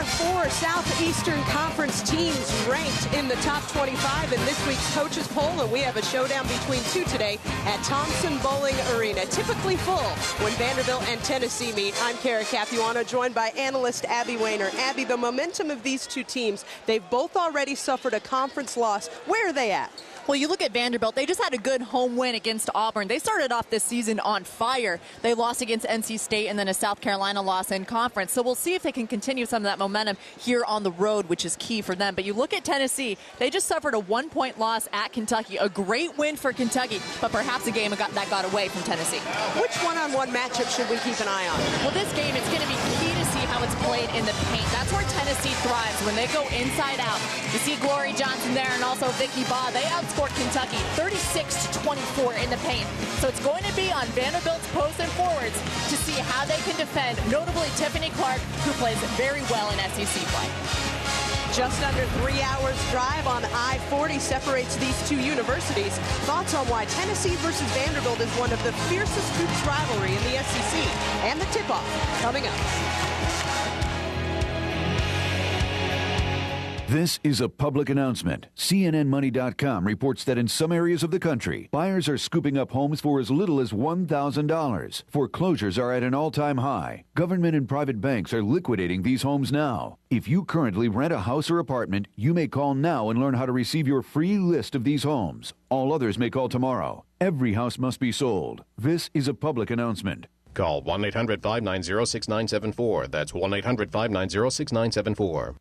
4 Southeastern Conference teams ranked in the top 25 in this week's coaches poll, and we have a showdown between two today at Thompson Bowling Arena. Typically full when Vanderbilt and Tennessee meet. I'm Kara Capuano, joined by analyst Abby Weiner. Abby, the momentum of these two teams, they've both already suffered a conference loss. Where are they at? Well, you look at Vanderbilt, they just had a good home win against Auburn. They started off this season on fire. They lost against NC State and then a South Carolina loss in conference. So we'll see if they can continue some of that momentum here on the road, which is key for them. But you look at Tennessee, they just suffered a 1-point loss at Kentucky. A great win for Kentucky, but perhaps a game that got away from Tennessee. Which one-on-one matchup should we keep an eye on? Well, this game, it's going to be key to see how it's played in the paint. That's where Tennessee thrives, when they go inside out. You see Glory Johnson there and also Vicky Baugh. They outscored Kentucky 36-24 in the paint. So it's going to be on Vanderbilt's posts and forwards to see how they can defend, notably Tiffany Clark, who plays very well in SEC play. Just under 3 hours drive on I-40 separates these two universities. Thoughts on why Tennessee versus Vanderbilt is one of the fiercest hoops rivalry in the SEC, and the tip-off coming up. This is a public announcement. CNNMoney.com reports that in some areas of the country, buyers are scooping up homes for as little as $1,000. Foreclosures are at an all-time high. Government and private banks are liquidating these homes now. If you currently rent a house or apartment, you may call now and learn how to receive your free list of these homes. All others may call tomorrow. Every house must be sold. This is a public announcement. Call 1-800-590-6974. That's 1-800-590-6974.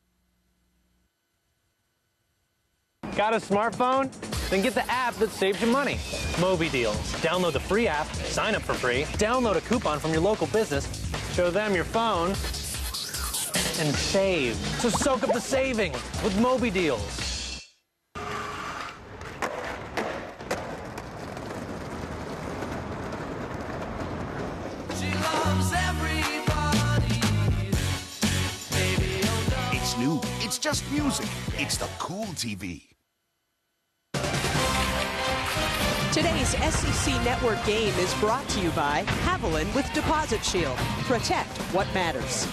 Got a smartphone? Then get the app that saves you money. Moby Deals. Download the free app, sign up for free, download a coupon from your local business, show them your phone, and save. So soak up the savings with Moby Deals. She loves everybody. Baby, oh no. It's new. It's just music. It's the cool TV. Today's SEC Network game is brought to you by Haviland with Deposit Shield. Protect what matters.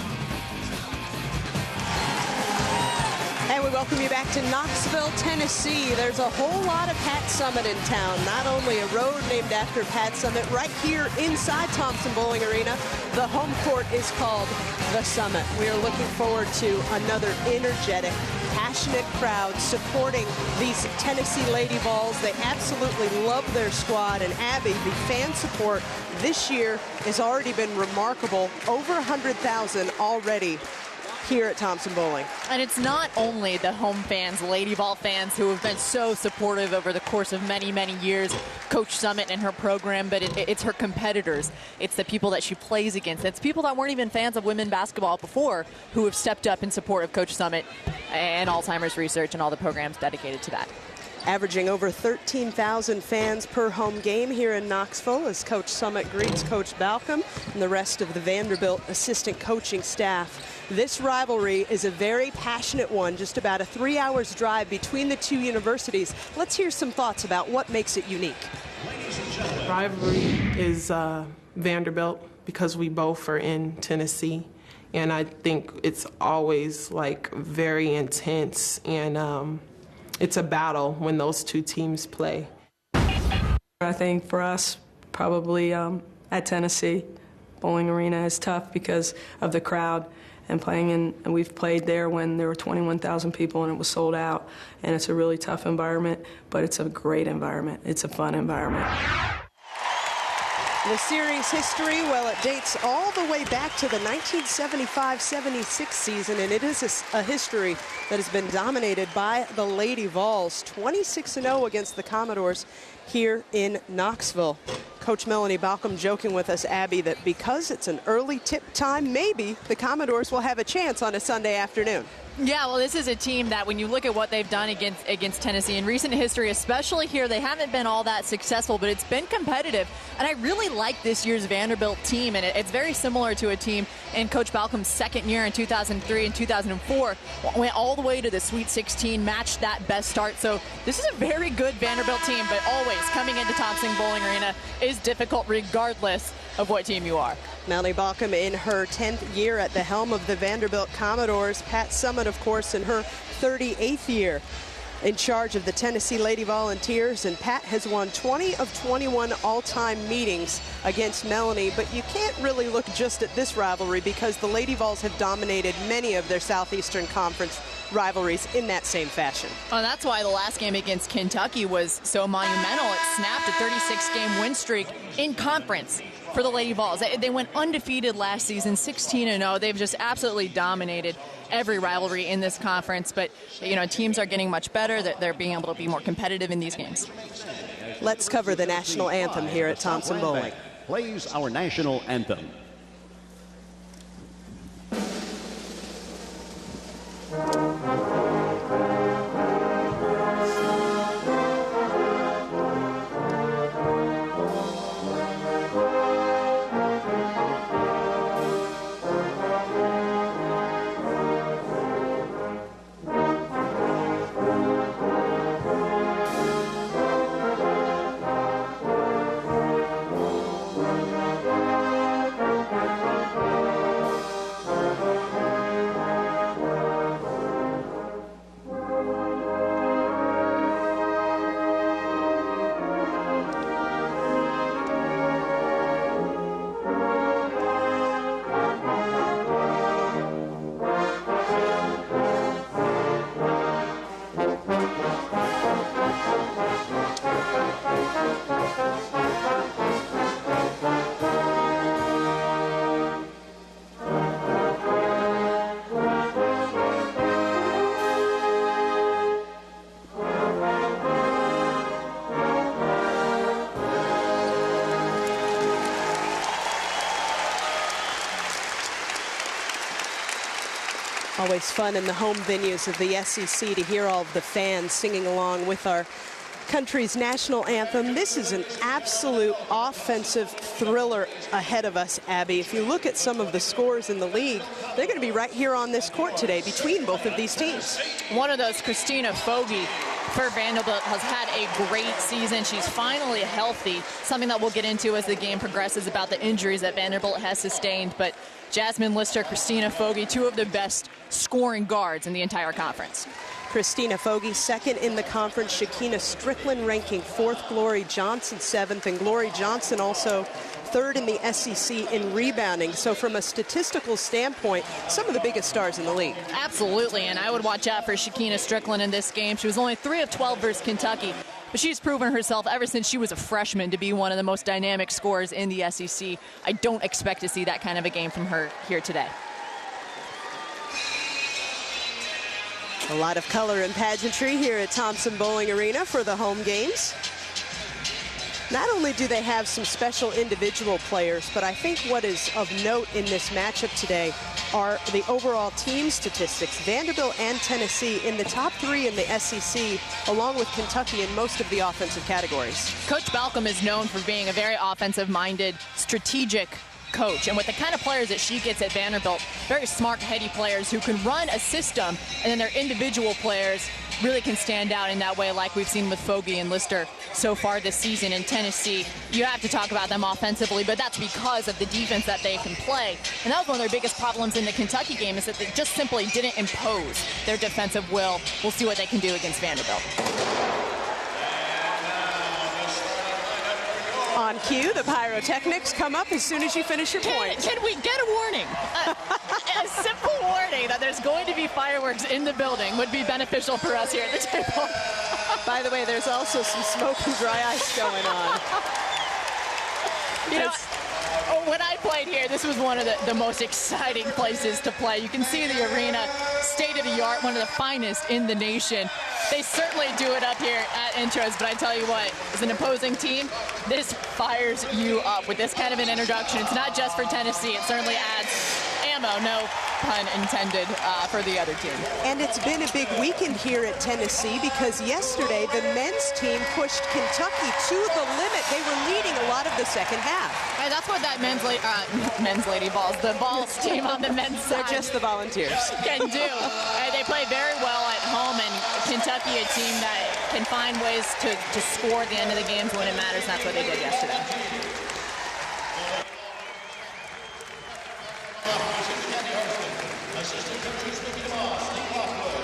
And we welcome you back to Knoxville, Tennessee. There's a whole lot of Pat Summitt in town. Not only a road named after Pat Summitt, right here inside Thompson Bowling Arena, the home court is called the Summit. We are looking forward to another energetic, passionate crowd supporting these Tennessee Lady Vols. They absolutely love their squad. And Abby, the fan support this year has already been remarkable. Over 100,000 already here at Thompson Bowling. And it's not only the home fans, Lady Vol fans, who have been so supportive over the course of many, many years, Coach Summitt and her program, but it's her competitors. It's the people that she plays against. It's people that weren't even fans of women basketball before who have stepped up in support of Coach Summitt and Alzheimer's research and all the programs dedicated to that. Averaging over 13,000 fans per home game here in Knoxville as Coach Summitt greets Coach Balcom and the rest of the Vanderbilt assistant coaching staff. This rivalry is a very passionate one, just about a 3 hours drive between the two universities. Let's hear some thoughts about what makes it unique. Rivalry is Vanderbilt because we both are in Tennessee, and I think it's always like very intense, and it's a battle when those two teams play. I think for us, probably at Tennessee, Bowling Arena is tough because of the crowd and playing in, and we've played there when there were 21,000 people and it was sold out, and it's a really tough environment, but it's a great environment. It's a fun environment. The series history, well, it dates all the way back to the 1975-76 season, and it is a history that has been dominated by the Lady Vols. 26-0 against the Commodores here in Knoxville. Coach Melanie Balcom joking with us, Abby, that because it's an early tip time, maybe the Commodores will have a chance on a Sunday afternoon. Yeah, well, this is a team that when you look at what they've done against Tennessee in recent history, especially here, they haven't been all that successful, but it's been competitive. And I really like this year's Vanderbilt team, and it's very similar to a team in Coach Balcom's second year in 2003 and 2004. Went all the way to the Sweet 16, matched that best start. So this is a very good Vanderbilt team, but always coming into Thompson Bowling Arena is difficult regardless of what team you are. Melanie Baucom in her 10th year at the helm of the Vanderbilt Commodores. Pat Summitt, of course, in her 38th year in charge of the Tennessee Lady Volunteers, and Pat has won 20 of 21 all-time meetings against Melanie. But you can't really look just at this rivalry because the Lady Vols have dominated many of their Southeastern Conference rivalries in that same fashion. Oh, that's why the last game against Kentucky was so monumental. It snapped a 36-game win streak in conference for the Lady Vols. They went undefeated last season, 16-0. They've just absolutely dominated every rivalry in this conference. But, you know, teams are getting much better. They're being able to be more competitive in these games. Let's cover the national anthem here at Thompson Bowling. Plays our national anthem. Always fun in the home venues of the SEC to hear all of the fans singing along with our country's national anthem. This is an absolute offensive thriller ahead of us, Abby. If you look at some of the scores in the league, they're going to be right here on this court today between both of these teams. One of those, Christina Fogge for Vanderbilt, has had a great season. She's finally healthy, something that we'll get into as the game progresses about the injuries that Vanderbilt has sustained. But Jasmine Lister, Christina Fogge, two of the best scoring guards in the entire conference. Christina Fogge second in the conference, Shakina Strickland ranking fourth, Glory Johnson seventh, and Glory Johnson also third in the SEC in rebounding. So from a statistical standpoint, some of the biggest stars in the league. Absolutely, and I would watch out for Shakina Strickland in this game. She was only 3 of 12 versus Kentucky, but she's proven herself ever since she was a freshman to be one of the most dynamic scorers in the SEC. I don't expect to see that kind of a game from her here today. A lot of color and pageantry here at Thompson Bowling Arena for the home games. Not only do they have some special individual players, but I think what is of note in this matchup today are the overall team statistics. Vanderbilt and Tennessee in the top 3 in the SEC, along with Kentucky in most of the offensive categories. Coach Balcom is known for being a very offensive-minded, strategic coach, and with the kind of players that she gets at Vanderbilt, very smart, heady players who can run a system, and then their individual players really can stand out in that way, like we've seen with Fogge and Lister so far this season. In Tennessee, you have to talk about them offensively, but that's because of the defense that they can play. And that was one of their biggest problems in the Kentucky game, is that they just simply didn't impose their defensive will. We'll see what they can do against Vanderbilt. On cue, the pyrotechnics come up as soon as you finish your point. Can we get a warning? A simple warning that there's going to be fireworks in the building would be beneficial for us here at the table. By the way, there's also some smoke and dry ice going on. You know, when I played here, this was one of the most exciting places to play. You can see the arena, state of the art, one of the finest in the nation. They certainly do it up here at Intros, but I tell you what, as an opposing team, this fires you up with this kind of an introduction. It's not just for Tennessee. It certainly adds ammo, no pun intended, for the other team. And it's been a big weekend here at Tennessee because yesterday the men's team pushed Kentucky to the limit. They were leading a lot of the second half. Right, that's what that men's Lady Vols, the Vols team on the men's side. They're just the Volunteers. Can do. They play very well at home, and Kentucky, a team that can find ways to score at the end of the games when it matters, and that's what they did yesterday.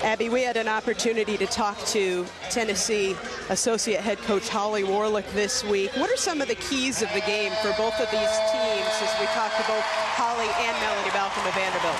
Abby, we had an opportunity to talk to Tennessee Associate Head Coach Holly Warlick this week. What are some of the keys of the game for both of these teams as we talk to both Holly and Melanie Balcom of Vanderbilt?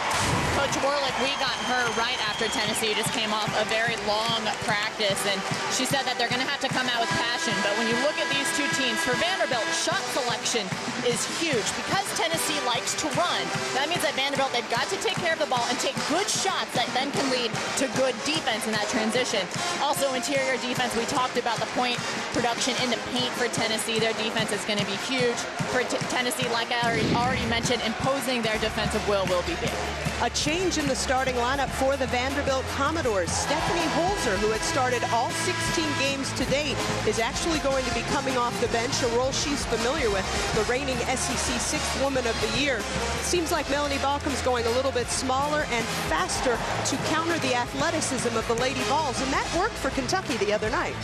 Coach Warlick, we got her right after Tennessee just came off a very long practice, and she said that they're going to have to come out with passion. But when you look at these two teams, for Vanderbilt, shot selection is huge. Because Tennessee likes to run, that means that Vanderbilt, they've got to take care of the ball and take good shots that then can lead to good defense in that transition. Also, interior defense, we talked about the point production in the paint for Tennessee. Their defense is going to be huge. For Tennessee, like I already mentioned, imposing their defensive will be big. A change in the starting lineup for the Vanderbilt Commodores. Stephanie Holzer, who had started all 16 games to date, is actually going to be coming off the bench, a role she's familiar with, the reigning SEC Sixth Woman of the Year. Seems like Melanie Balcom's going a little bit smaller and faster to counter the athleticism of the Lady Vols, and that worked for Kentucky the other night.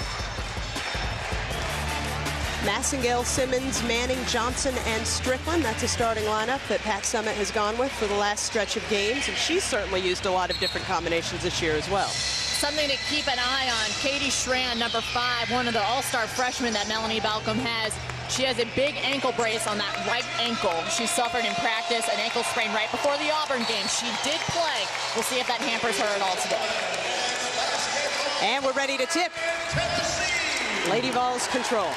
Massengale, Simmons, Manning, Johnson, and Strickland. That's a starting lineup that Pat Summitt has gone with for the last stretch of games, and she's certainly used a lot of different combinations this year as well. Something to keep an eye on, Katie Schran, number 5, one of the all-star freshmen that Melanie Balcom has. She has a big ankle brace on that right ankle. She suffered in practice an ankle sprain right before the Auburn game. She did play. We'll see if that hampers her at all today. And we're ready to tip. Lady Vols control.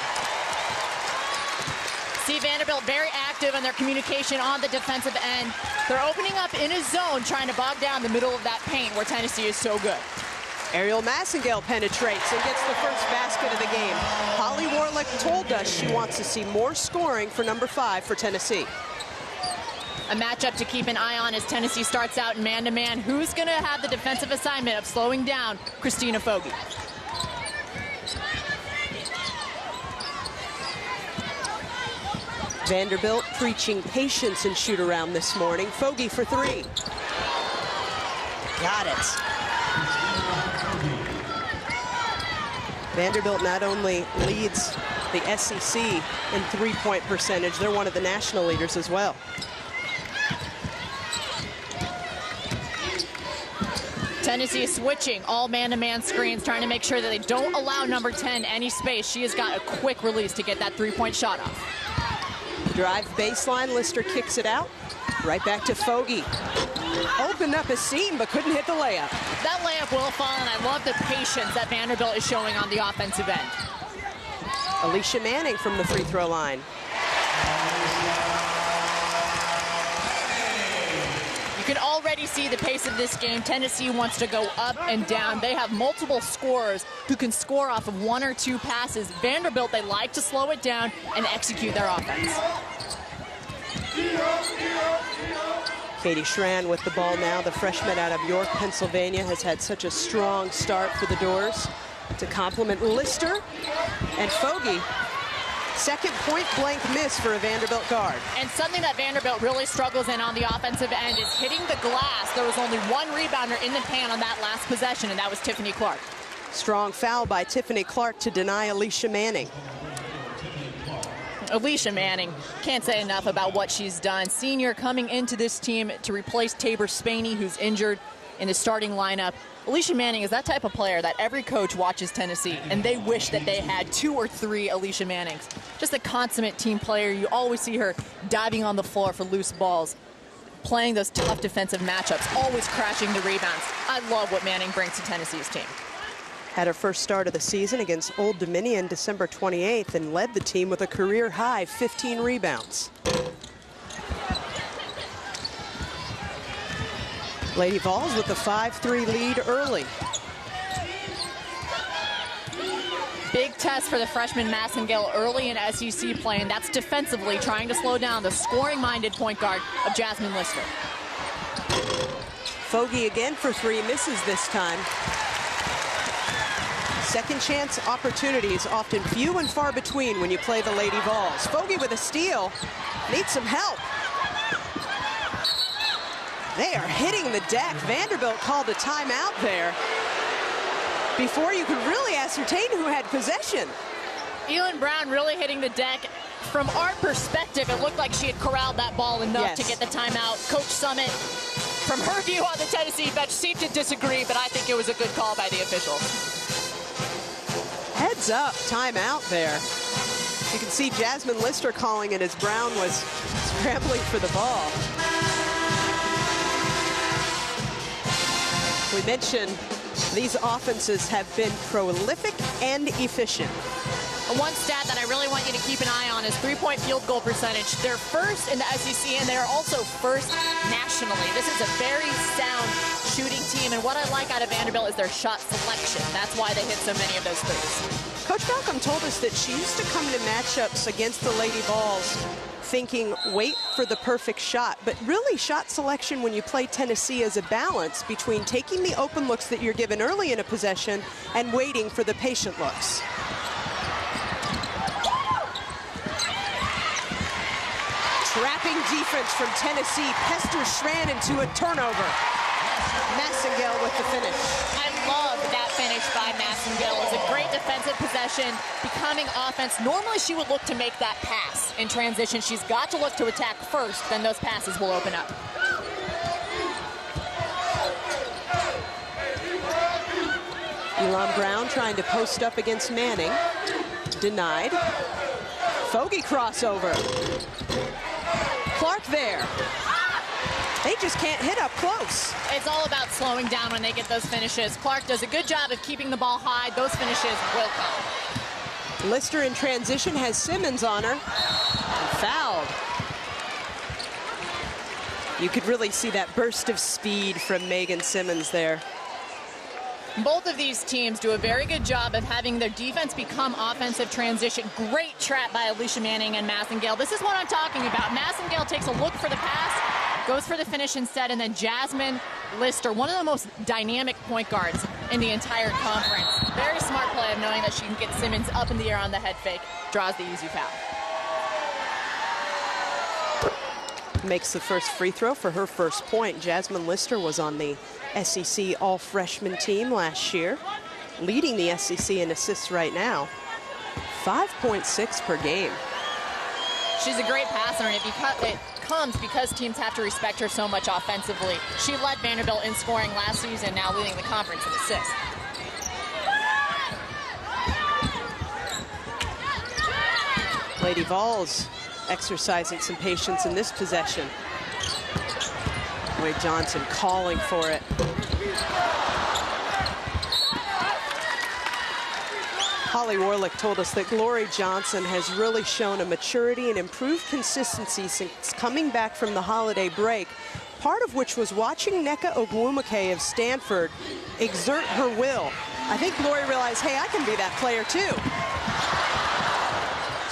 See Vanderbilt very active in their communication on the defensive end. They're opening up in a zone, trying to bog down the middle of that paint where Tennessee is so good. Ariel Massengale penetrates and gets the first basket of the game. Holly Warlick told us she wants to see more scoring for number 5 for Tennessee. A matchup to keep an eye on as Tennessee starts out in man-to-man. Who's going to have the defensive assignment of slowing down Christina Fogarty? Vanderbilt preaching patience and shoot around this morning. Fogarty for 3. Got it. Vanderbilt not only leads the SEC in three-point percentage, they're one of the national leaders as well. Tennessee is switching all man-to-man screens, trying to make sure that they don't allow number 10 any space. She has got a quick release to get that three-point shot off. Drive baseline, Lister kicks it out. Right back to Fogarty. Opened up a seam, but couldn't hit the layup. That layup will fall, and I love the patience that Vanderbilt is showing on the offensive end. Alicia Manning from the free throw line. You can already see the pace of this game. Tennessee wants to go up and down. They have multiple scorers who can score off of 1 or 2 passes. Vanderbilt, they like to slow it down and execute their offense. Katie Schran with the ball now. The freshman out of York, Pennsylvania, has had such a strong start for the Doors. To complement Lister and Fogarty. Second point-blank miss for a Vanderbilt guard. And something that Vanderbilt really struggles in on the offensive end is hitting the glass. There was only one rebounder in the pan on that last possession, and that was Tiffany Clark. Strong foul by Tiffany Clark to deny Alicia Manning. Alicia Manning, can't say enough about what she's done. Senior coming into this team to replace Tabor Spaney, who's injured in the starting lineup. Alicia Manning is that type of player that every coach watches Tennessee, and they wish that they had 2 or 3 Alicia Mannings. Just a consummate team player. You always see her diving on the floor for loose balls, playing those tough defensive matchups, always crashing the rebounds. I love what Manning brings to Tennessee's team. Had her first start of the season against Old Dominion December 28th and led the team with a career-high 15 rebounds. Lady Vols with the 5-3 lead early. Big test for the freshman Massengale early in SEC play, and that's defensively trying to slow down the scoring-minded point guard of Jasmine Lister. Fogarty again for 3, misses this time. Second chance opportunities often few and far between when you play the Lady Vols. Fogarty with a steal, needs some help. They are hitting the deck. Vanderbilt called a timeout there before you could really ascertain who had possession. Elin Brown really hitting the deck. From our perspective, it looked like she had corralled that ball enough to get the timeout. Coach Summitt from her view on the Tennessee bench, seemed to disagree, but I think it was a good call by the officials. Heads up, timeout there. You can see Jasmine Lister calling it as Brown was scrambling for the ball. We mentioned these offenses have been prolific and efficient. One stat that I really want you to keep an eye on is three-point field goal percentage. They're first in the SEC, and they're also first nationally. This is a very sound shooting team, and what I like out of Vanderbilt is their shot selection. That's why they hit so many of those threes. Coach Malcolm told us that she used to come to matchups against the Lady Vols thinking, wait for the perfect shot. But really, shot selection when you play Tennessee is a balance between taking the open looks that you're given early in a possession and waiting for the patient looks. Trapping defense from Tennessee pesters Schran into a turnover. Massengale with the finish. I love that finish by Massengale. It was a great defensive possession, becoming offense. Normally she would look to make that pass in transition. She's got to look to attack first, then those passes will open up. Elon Brown trying to post up against Manning. Denied. Fogy crossover. Clark there. They just can't hit up close. It's all about slowing down when they get those finishes. Clark does a good job of keeping the ball high. Those finishes will come. Lister in transition has Simmons on her. Fouled. You could really see that burst of speed from Megan Simmons there. Both of these teams do a very good job of having their defense become offensive transition. Great trap by Alicia Manning and Massengale. This is what I'm talking about. Massengale takes a look for the pass, goes for the finish instead, and then Jasmine Lister, one of the most dynamic point guards in the entire conference. Very smart play of knowing that she can get Simmons up in the air on the head fake, draws the easy foul. Makes the first free throw for her first point. Jasmine Lister was on the SEC all-freshman team last year, leading the SEC in assists right now. 5.6 per game. She's a great passer, and it comes because teams have to respect her so much offensively. She led Vanderbilt in scoring last season, now leading the conference in assists. Lady Vols exercising some patience in this possession. Wade Johnson calling for it. Holly Warlick told us that Glory Johnson has really shown a maturity and improved consistency since coming back from the holiday break, part of which was watching Nneka Ogwumike of Stanford exert her will. I think Glory realized, hey, I can be that player too.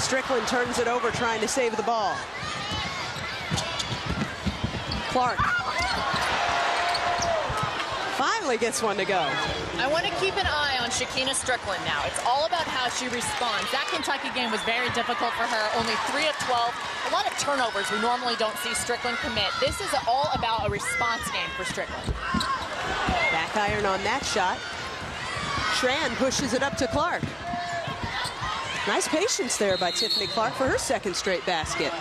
Strickland turns it over, trying to save the ball. Clark finally gets one to go. I want to keep an eye on Shakina Strickland now. It's all about how she responds. That Kentucky game was very difficult for her. Only 3 of 12. A lot of turnovers we normally don't see Strickland commit. This is all about a response game for Strickland. Back iron on that shot. Schran pushes it up to Clark. Nice patience there by Tiffany Clark for her second straight basket.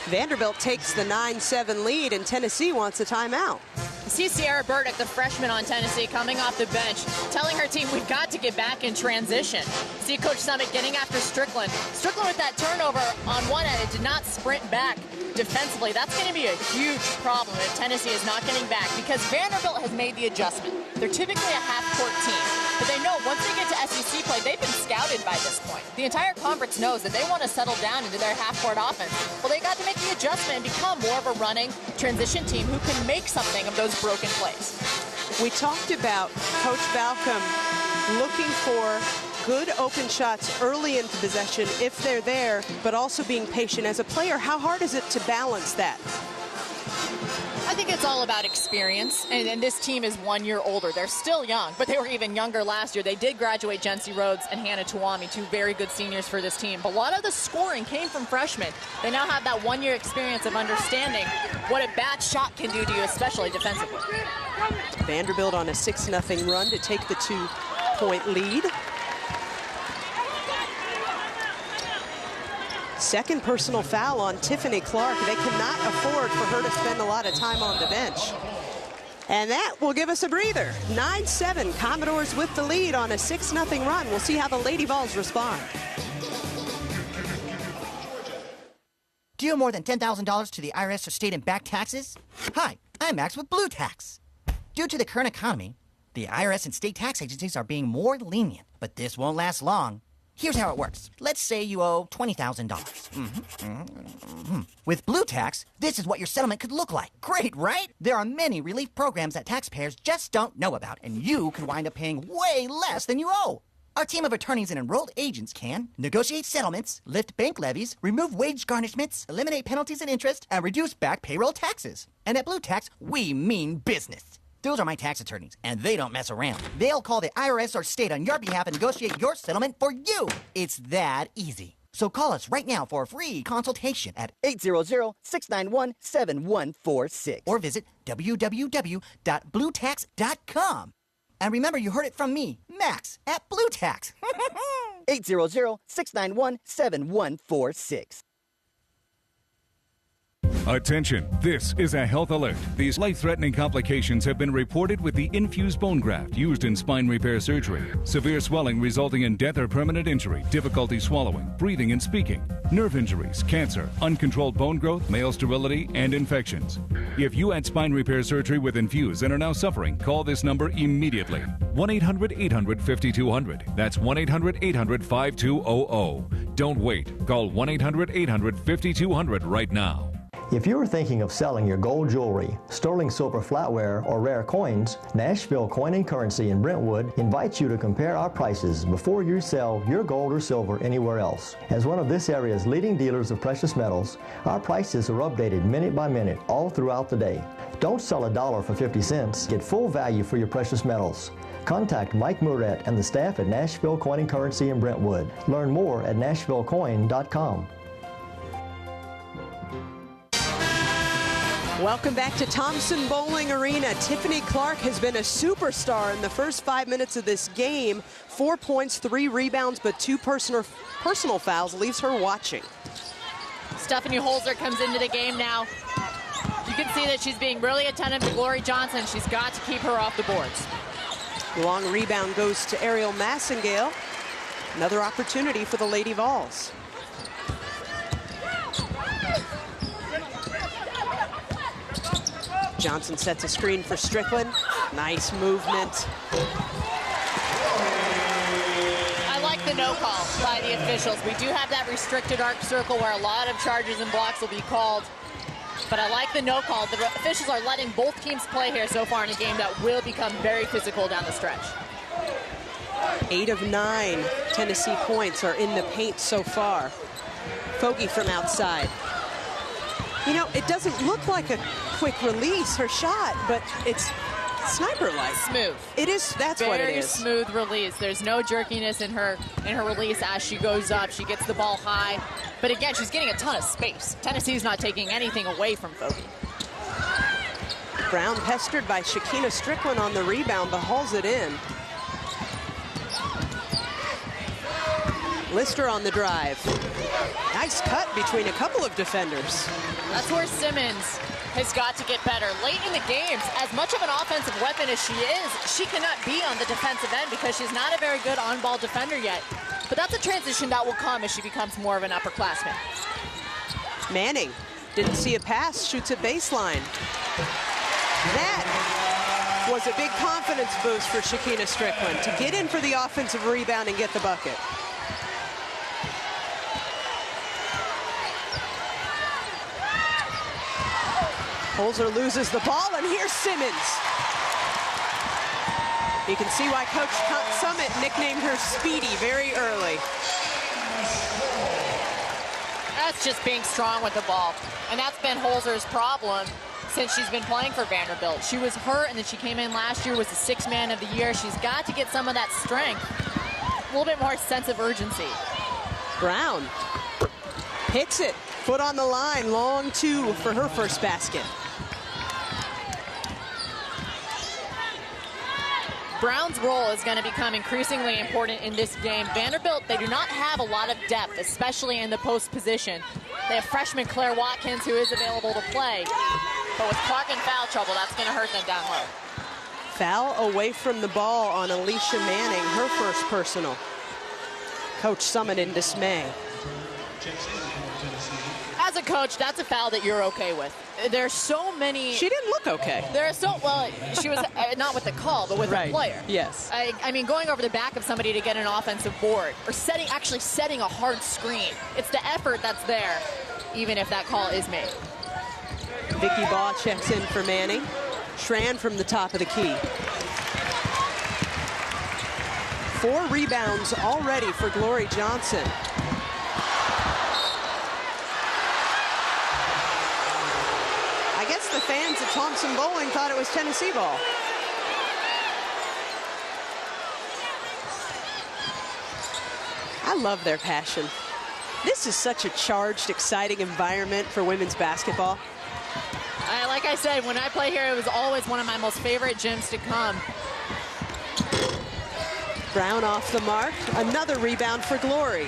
Vanderbilt takes the 9-7 lead, and Tennessee wants a timeout. See Sierra Burdick, the freshman on Tennessee, coming off the bench, telling her team, we've got to get back in transition. See Coach Summit getting after Strickland. Strickland with that turnover on one end, it did not sprint back defensively. That's going to be a huge problem if Tennessee is not getting back, because Vanderbilt has made the adjustment. They're typically a half-court team, but they know once they get to SEC play, they've been scouted by this point. The entire conference knows that they want to settle down into their half-court offense. Well, they got to make the adjustment and become more of a running transition team who can make something of those broken plays. We talked about Coach Balcom looking for good open shots early into possession if they're there, but also being patient. As a player, how hard is it to balance that? I think it's all about experience, and this team is 1 year older. They're still young, but they were even younger last year. They did graduate Jency Rhodes and Hannah Tuwami, two very good seniors for this team. But a lot of the scoring came from freshmen. They now have that 1 year experience of understanding what a bad shot can do to you, especially defensively. Vanderbilt on a 6-0 run to take the 2-point lead. Second personal foul on Tiffany Clark. They cannot afford for her to spend a lot of time on the bench. And that will give us a breather. 9-7, Commodores with the lead on a 6-0 run. We'll see how the Lady Vols respond. Do you owe more than $10,000 to the IRS or state and back taxes? Hi, I'm Max with Blue Tax. Due to the current economy, the IRS and state tax agencies are being more lenient, but this won't last long. Here's how it works. Let's say you owe $20,000. With Blue Tax, this is what your settlement could look like. Great, right? There are many relief programs that taxpayers just don't know about, and you can wind up paying way less than you owe. Our team of attorneys and enrolled agents can negotiate settlements, lift bank levies, remove wage garnishments, eliminate penalties and interest, and reduce back payroll taxes. And at Blue Tax, we mean business. Those are my tax attorneys, and they don't mess around. They'll call the IRS or state on your behalf and negotiate your settlement for you. It's that easy. So call us right now for a free consultation at 800-691-7146 or visit www.bluetax.com. And remember, you heard it from me, Max, at Blue Tax. 800-691-7146. Attention, this is a health alert. These life-threatening complications have been reported with the infused bone graft used in spine repair surgery. Severe swelling resulting in death or permanent injury, difficulty swallowing, breathing and speaking, nerve injuries, cancer, uncontrolled bone growth, male sterility, and infections. If you had spine repair surgery with Infuse and are now suffering, call this number immediately. 1-800-800-5200. That's 1-800-800-5200. Don't wait. Call 1-800-800-5200 right now. If you are thinking of selling your gold jewelry, sterling silver flatware, or rare coins, Nashville Coin & Currency in Brentwood invites you to compare our prices before you sell your gold or silver anywhere else. As one of this area's leading dealers of precious metals, our prices are updated minute by minute all throughout the day. Don't sell $1 for 50 cents. Get full value for your precious metals. Contact Mike Muret and the staff at Nashville Coin & Currency in Brentwood. Learn more at NashvilleCoin.com. Welcome back to Thompson Bowling Arena. Tiffany Clark has been a superstar in the first 5 minutes of this game. 4 points, 3 rebounds, but 2 personal fouls leaves her watching. Stephanie Holzer comes into the game now. You can see that she's being really attentive to Glory Johnson. She's got to keep her off the boards. The long rebound goes to Ariel Massengale. Another opportunity for the Lady Vols. Johnson sets a screen for Strickland. Nice movement. I like the no call by the officials. We do have that restricted arc circle where a lot of charges and blocks will be called. But I like the no call. The officials are letting both teams play here so far in a game that will become very physical down the stretch. 8 of 9 Tennessee points are in the paint so far. Fogarty from outside. You know, it doesn't look like a quick release, her shot, but it's sniper-like. Smooth. It is, that's very what it is. Very smooth release. There's no jerkiness in her release as she goes up. She gets the ball high. But again, she's getting a ton of space. Tennessee's not taking anything away from Fogarty. Brown pestered by Shakina Strickland on the rebound, but hauls it in. Lister on the drive. Nice cut between a couple of defenders. That's where Simmons has got to get better. Late in the games, as much of an offensive weapon as she is, she cannot be on the defensive end because she's not a very good on-ball defender yet. But that's a transition that will come as she becomes more of an upperclassman. Manning didn't see a pass, shoots at baseline. That was a big confidence boost for Shakina Strickland to get in for the offensive rebound and get the bucket. Holzer loses the ball, and here's Simmons. You can see why Coach Summit nicknamed her Speedy very early. That's just being strong with the ball. And that's been Holzer's problem since she's been playing for Vanderbilt. She was hurt, and then she came in last year, was the 6th man of the year. She's got to get some of that strength, a little bit more sense of urgency. Brown hits it, foot on the line, long 2 for her first basket. Brown's role is going to become increasingly important in this game. Vanderbilt, they do not have a lot of depth, especially in the post position. They have freshman Claire Watkins, who is available to play. But with Clark in foul trouble, that's going to hurt them down low. Foul away from the ball on Alicia Manning, her first personal. Coach Summit in dismay. As a coach, that's a foul that you're okay with. There's so many. She didn't look okay. There are well, she was not with the call, but with the player. Yes. I mean, going over the back of somebody to get an offensive board or actually setting a hard screen. It's the effort that's there, even if that call is made. Vicky Baugh checks in for Manning. Schran from the top of the key. 4 rebounds already for Glory Johnson. I guess the fans at Thompson Bowling thought it was Tennessee ball. I love their passion. This is such a charged, exciting environment for women's basketball. Like I said, when I play here, it was always one of my most favorite gyms to come. Brown off the mark. Another rebound for Glory.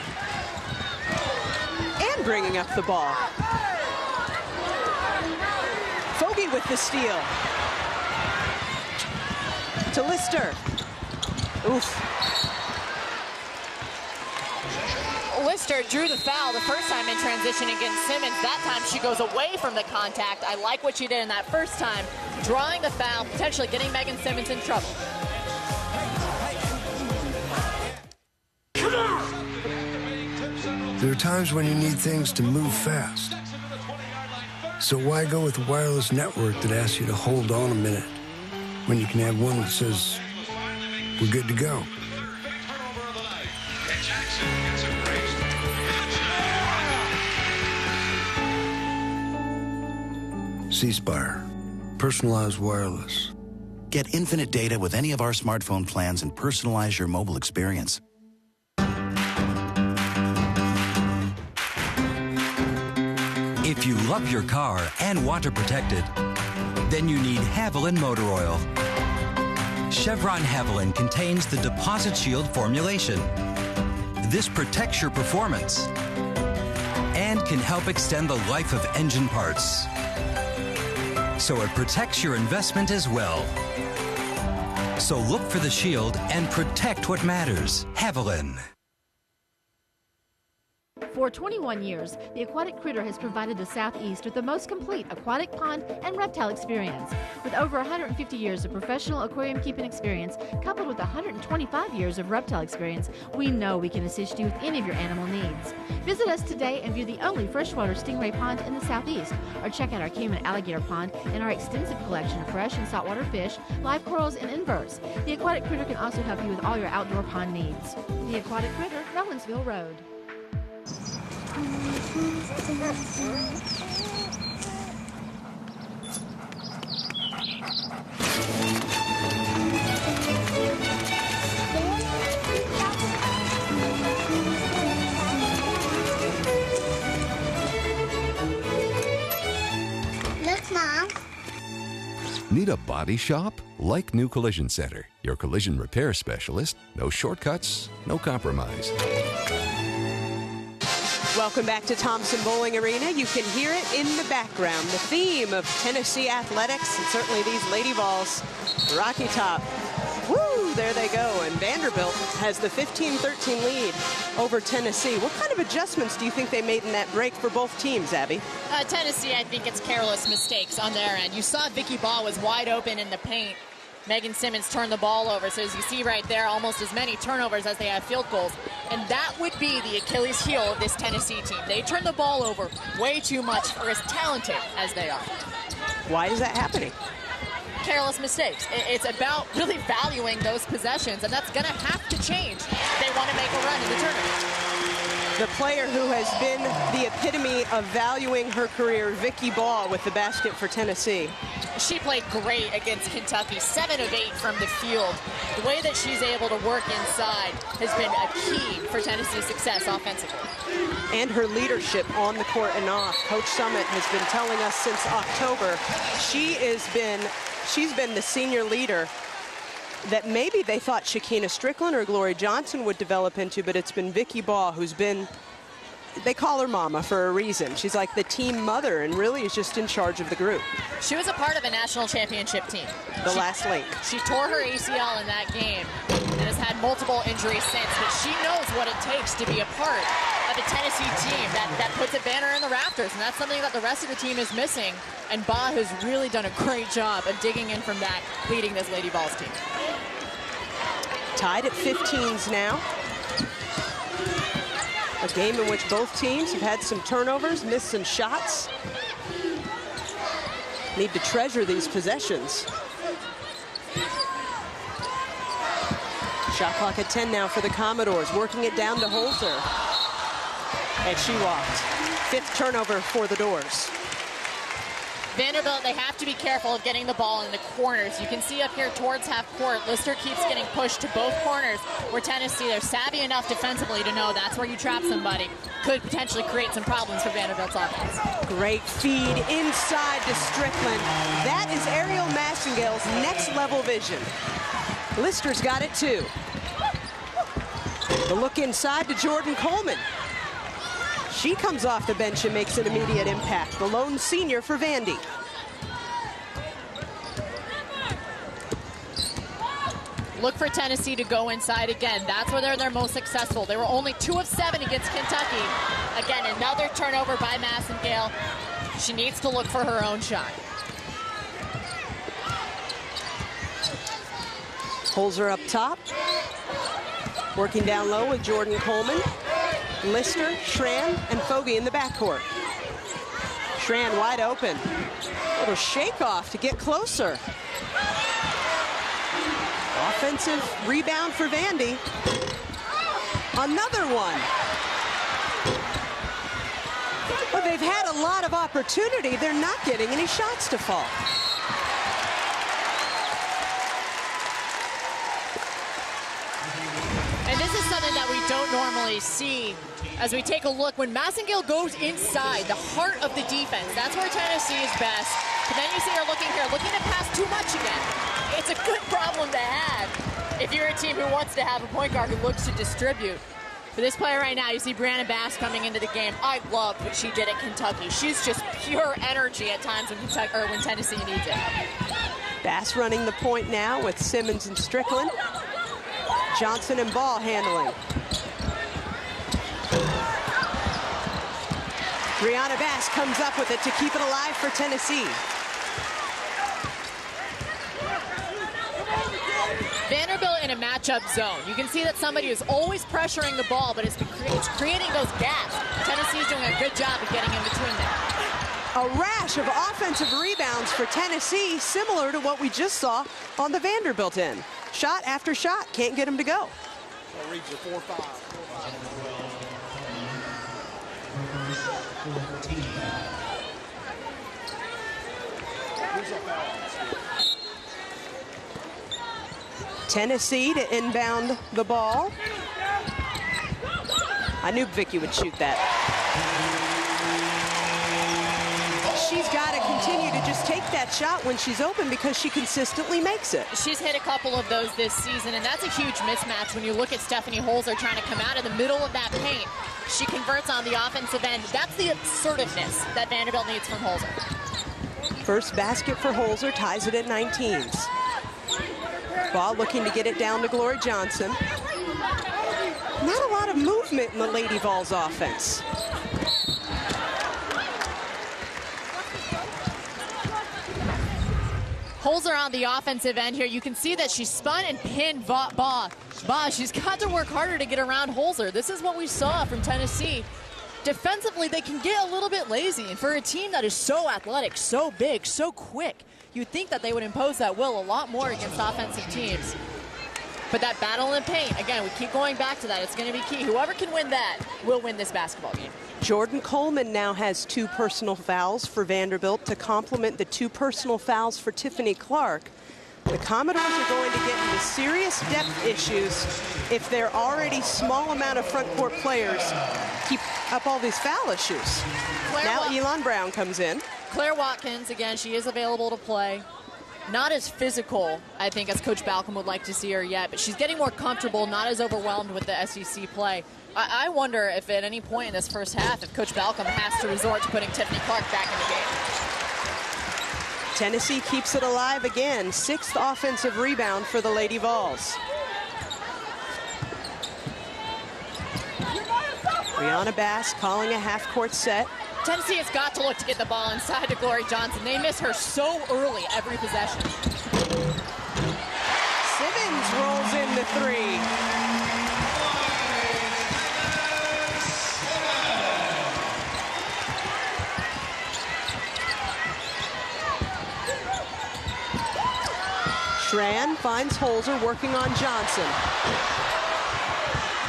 And bringing up the ball. Fogey with the steal. To Lister. Oof. Lister drew the foul the first time in transition against Simmons. That time she goes away from the contact. I like what she did in that first time, drawing the foul, potentially getting Megan Simmons in trouble. There are times when you need things to move fast. So why go with a wireless network that asks you to hold on a minute when you can have one that says, we're good to go? C-Spire. Personalized wireless. Get infinite data with any of our smartphone plans and personalize your mobile experience. If you love your car and want to protect it, then you need Haviland Motor Oil. Chevron Haviland contains the Deposit Shield formulation. This protects your performance and can help extend the life of engine parts. So it protects your investment as well. So look for the shield and protect what matters. Haviland. For 21 years, the Aquatic Critter has provided the Southeast with the most complete aquatic pond and reptile experience. With over 150 years of professional aquarium keeping experience, coupled with 125 years of reptile experience, we know we can assist you with any of your animal needs. Visit us today and view the only freshwater stingray pond in the Southeast, or check out our Cayman alligator pond and our extensive collection of fresh and saltwater fish, live corals, and inverts. The Aquatic Critter can also help you with all your outdoor pond needs. The Aquatic Critter, Nolensville Road. Look, Mom. Need a body shop? Like New Collision Center, your collision repair specialist. No shortcuts, no compromise. Welcome back to Thompson Bowling Arena. You can hear it in the background. The theme of Tennessee athletics, and certainly these Lady Vols. Rocky Top. Woo, there they go. And Vanderbilt has the 15-13 lead over Tennessee. What kind of adjustments do you think they made in that break for both teams, Abby? Tennessee, I think it's careless mistakes on their end. You saw Vicky Baugh was wide open in the paint. Megan Simmons turned the ball over. So as you see right there, almost as many turnovers as they have field goals. And that would be the Achilles heel of this Tennessee team. They turn the ball over way too much for as talented as they are. Why is that happening? Careless mistakes. It's about really valuing those possessions, and that's going to have to change if they want to make a run in the tournament. The player who has been the epitome of valuing her career, Vicky Baugh, with the basket for Tennessee. She played great against Kentucky, 7 of 8 from the field. The way that she's able to work inside has been a key for Tennessee's success offensively. And her leadership on the court and off. Coach Summit has been telling us since October she's been the senior leader that maybe they thought Shakina Strickland or Glory Johnson would develop into, but it's been Vicky Baugh who's been they call her Mama for a reason. She's like the team mother and really is just in charge of the group. She was a part of a national championship team. The last link. She tore her ACL in that game and has had multiple injuries since, but she knows what it takes to be a part of a Tennessee team that puts a banner in the rafters, and that's something that the rest of the team is missing, and Ba has really done a great job of digging in from that, leading this Lady Vols team. Tied at 15s now. A game in which both teams have had some turnovers, missed some shots. Need to treasure these possessions. Shot clock at 10 now for the Commodores, working it down to Holzer. And she walked. 5th turnover for the Doors. Vanderbilt, they have to be careful of getting the ball in the corners. You can see up here towards half court, Lister keeps getting pushed to both corners, where Tennessee, they're savvy enough defensively to know that's where you trap somebody. Could potentially create some problems for Vanderbilt's offense. Great feed inside to Strickland. That is Ariel Massengale's next level vision. Lister's got it too. The look inside to Jordan Coleman. She comes off the bench and makes an immediate impact. The lone senior for Vandy. Look for Tennessee to go inside again. That's where they're most successful. They were only 2 of 7 against Kentucky. Again, another turnover by Massengale. She needs to look for her own shot. Holzer up top. Working down low with Jordan Coleman. Lister, Schramm, and Fogey in the backcourt. Schramm wide open. A little shake off to get closer. Offensive rebound for Vandy. Another one. Well, they've had a lot of opportunity. They're not getting any shots to fall. And this is something that we don't normally see. As we take a look, when Massengale goes inside, the heart of the defense, that's where Tennessee is best. But then you see her looking here, looking to pass too much again. It's a good problem to have if you're a team who wants to have a point guard who looks to distribute. For this player right now, you see Brianna Bass coming into the game. I love what she did at Kentucky. She's just pure energy at times when Tennessee needs it. Bass running the point now with Simmons and Strickland. Johnson and ball handling. Brianna Bass comes up with it to keep it alive for Tennessee. Vanderbilt in a matchup zone. You can see that somebody is always pressuring the ball, but it's creating those gaps. Tennessee's doing a good job of getting in between them. A rash of offensive rebounds for Tennessee, similar to what we just saw on the Vanderbilt end. Shot after shot, can't get them to go. Reach the 4-5. Tennessee to inbound the ball. I knew Vicky would shoot that. She's got to continue to just take that shot when she's open because she consistently makes it. She's hit a couple of those this season, and that's a huge mismatch when you look at Stephanie Holzer trying to come out of the middle of that paint. She converts on the offensive end. That's the assertiveness that Vanderbilt needs from Holzer. First basket for Holzer, ties it at 19s. Ball looking to get it down to Glory Johnson. Not a lot of movement in the Lady Vols offense. Holzer on the offensive end here. You can see that she spun and pinned Ba. She's got to work harder to get around Holzer. This is what we saw from Tennessee. Defensively, they can get a little bit lazy. And for a team that is so athletic, so big, so quick, you'd think that they would impose that will a lot more against offensive teams. But that battle in the paint, again, we keep going back to that. It's going to be key. Whoever can win that will win this basketball game. Jordan Coleman now has 2 personal fouls for Vanderbilt to complement the 2 personal fouls for Tiffany Clark. The Commodores are going to get into serious depth issues if their already small amount of front court players keep up all these foul issues. Now Elon Brown comes in. Claire Watkins, again, she is available to play. Not as physical, I think, as Coach Balcom would like to see her yet, but she's getting more comfortable, not as overwhelmed with the SEC play. I wonder if at any point in this first half, if Coach Balcom has to resort to putting Tiffany Clark back in the game. Tennessee keeps it alive again. 6th offensive rebound for the Lady Vols. Brianna Bass calling a half-court set. Tennessee has got to look to get the ball inside to Glory Johnson. They miss her so early every possession. Simmons rolls in the 3. Schran finds Holzer working on Johnson.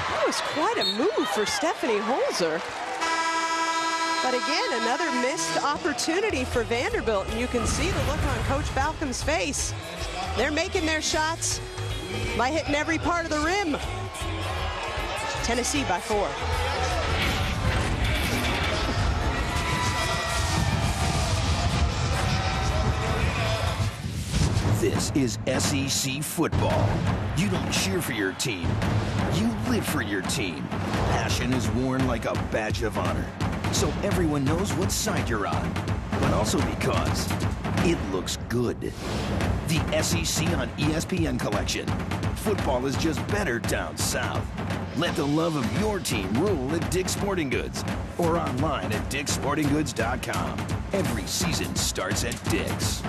That was quite a move for Stephanie Holzer. But again, another missed opportunity for Vanderbilt, and you can see the look on Coach Balcom's face. They're making their shots by hitting every part of the rim. Tennessee by 4. This is SEC football. You don't cheer for your team. You live for your team. Passion is worn like a badge of honor, so everyone knows what side you're on, but also because it looks good. The SEC on ESPN collection. Football is just better down south. Let the love of your team rule at Dick's Sporting Goods or online at dicksportinggoods.com. Every season starts at Dick's.